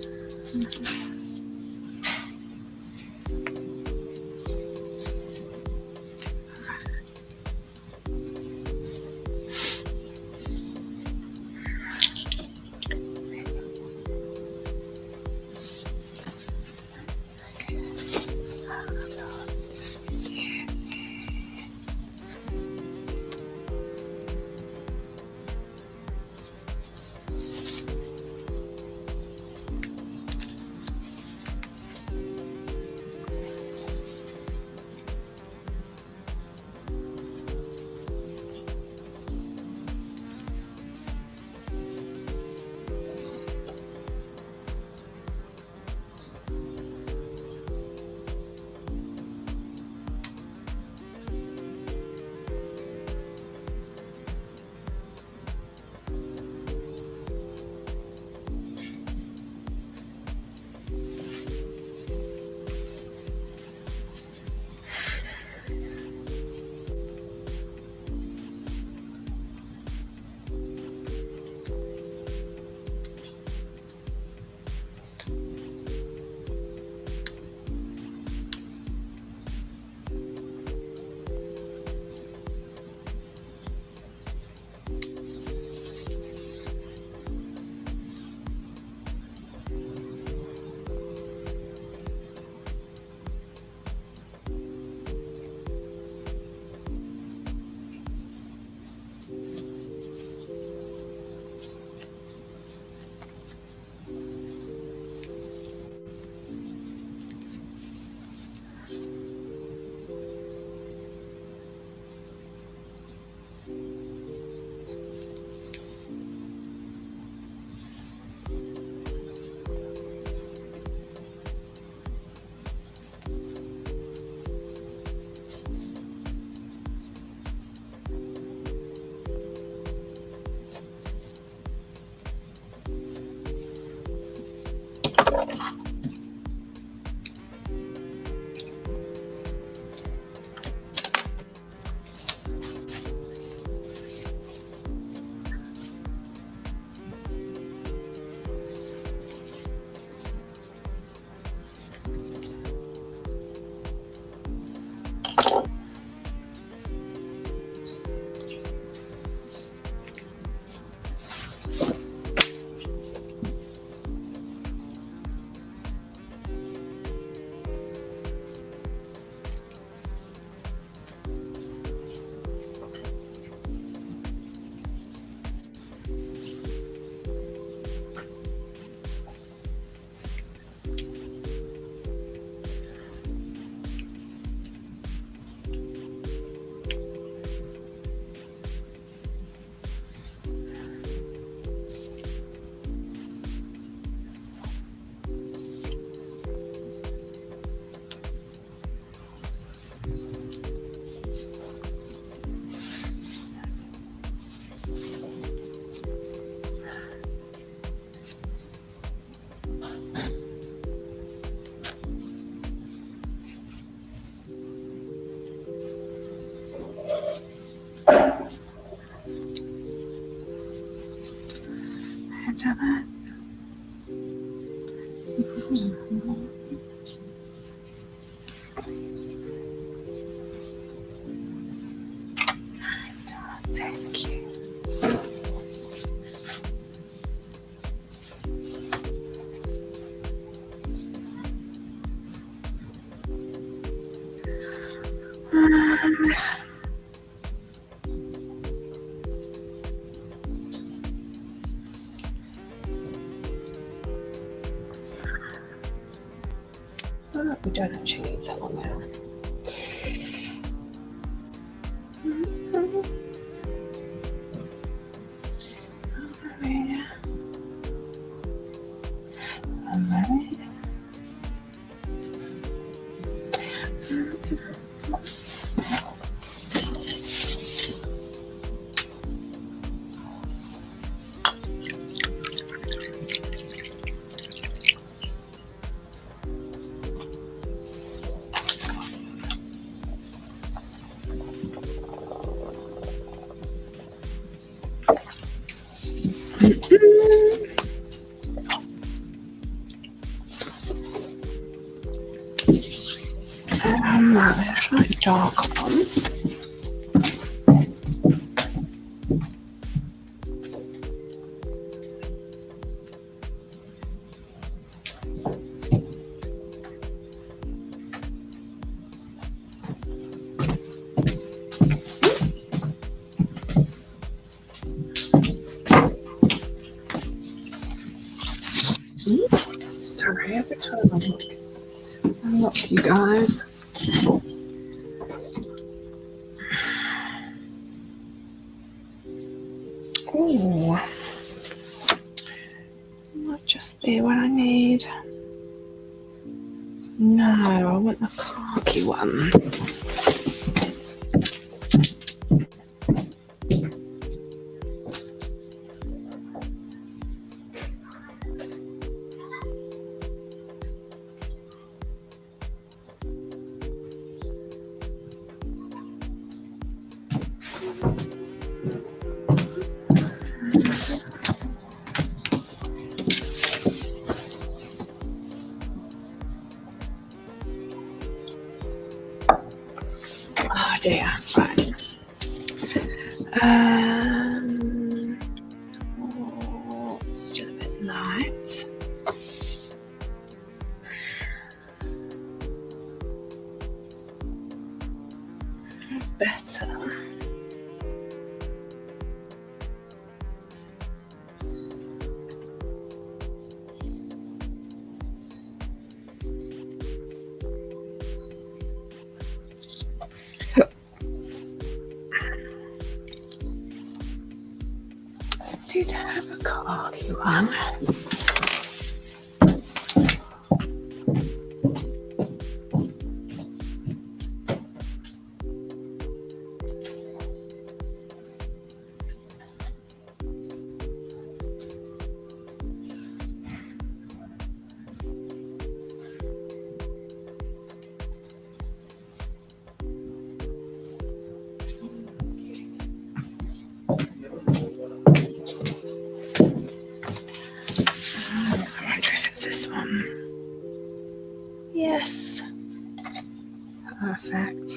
damn it. Thank you. Oh, we don't actually need that one now. Right, slightly dark one. Sorry, every time I look you guys. Oh, might just be what I need. No, I want the khaki one. Oh dear, right. Oh, still a bit light. Better. Did have a khaki one. I wonder if it's this one. Yes. Perfect.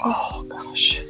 Oh gosh.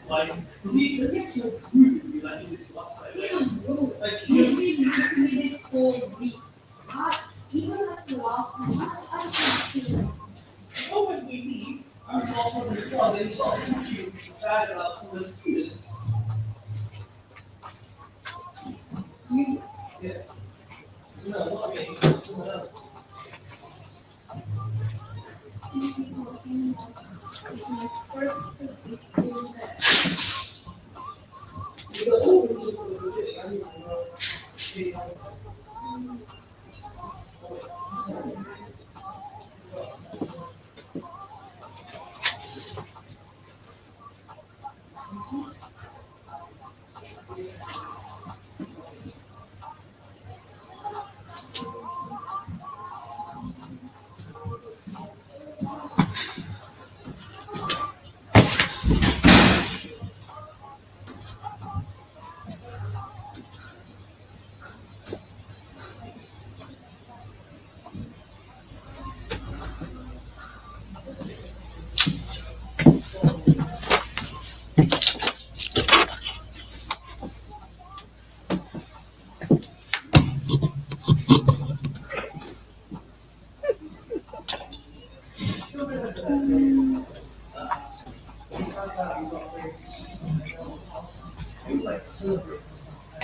Like, he actually proved to me that he was last night. He don't move. Like, He's been with this whole week. Even like the last time, I can't see him. oh, when we leave, I'm also in the club, they start teaching bad about some of the students. Yeah. No, not me, someone else. It's my first week doing that. You go, oh, we're just going to do it. I don't even know. See,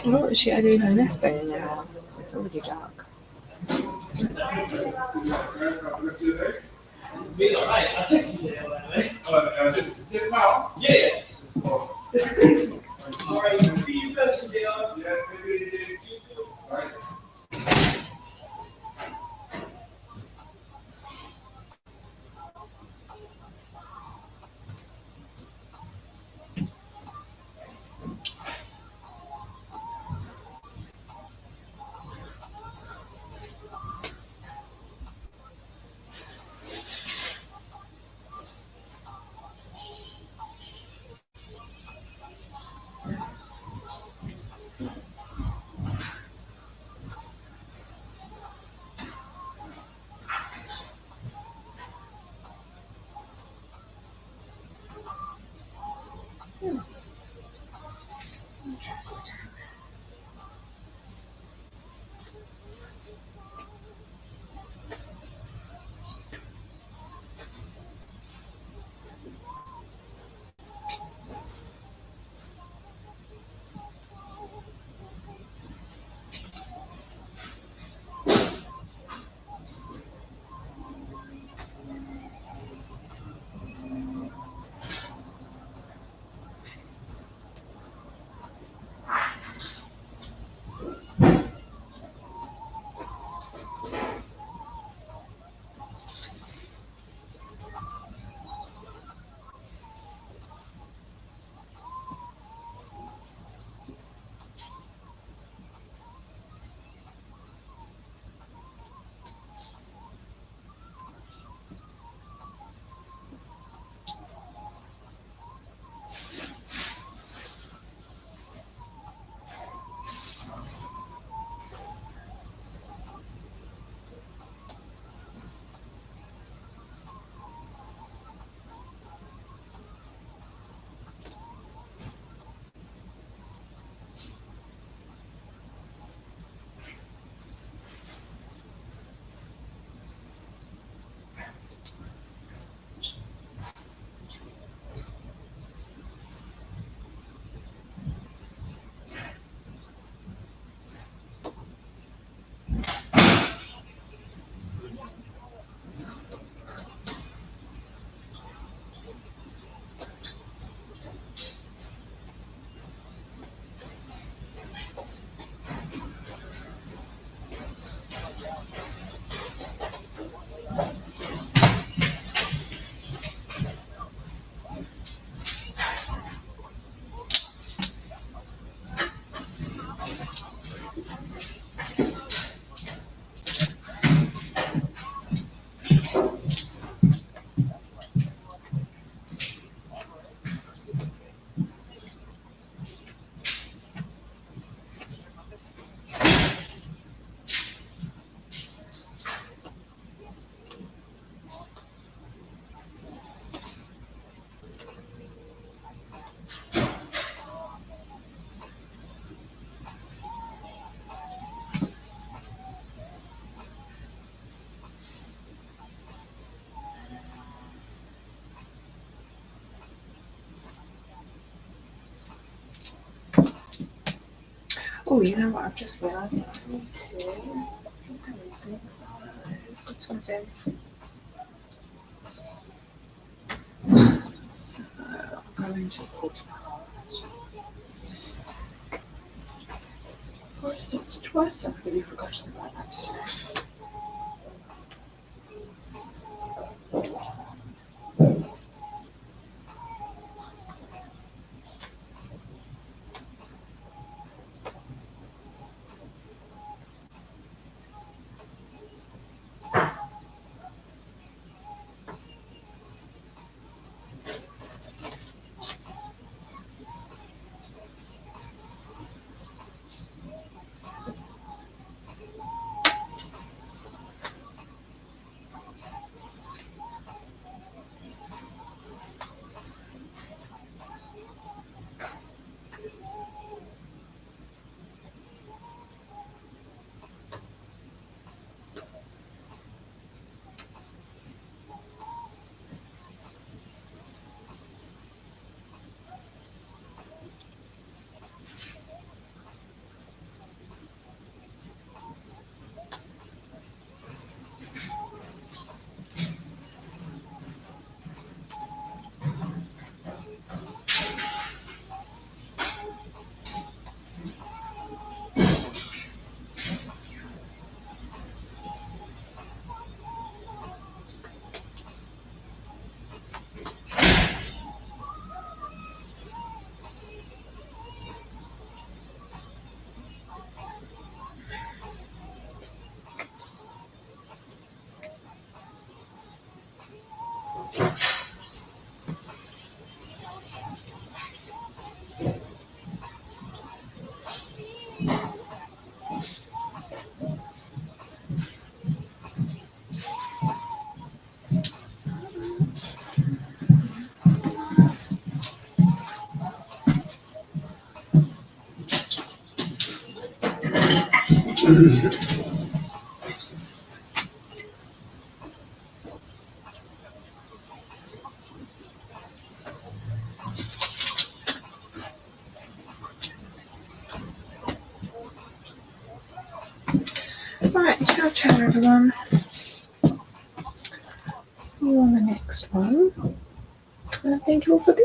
What is she doing her nesting now? It's already dark. be all right. I texted you there, by the way. Just now. Yeah. So, All right. See you guys today. yeah, maybe. All right. Interesting. Oh, you know what? I've just realised that I need to. Where is it? I've got something. So I'm going to podcast. Or is it twice? I've really forgotten about that today. Right, ciao everyone. See you on the next one. Thank you all for being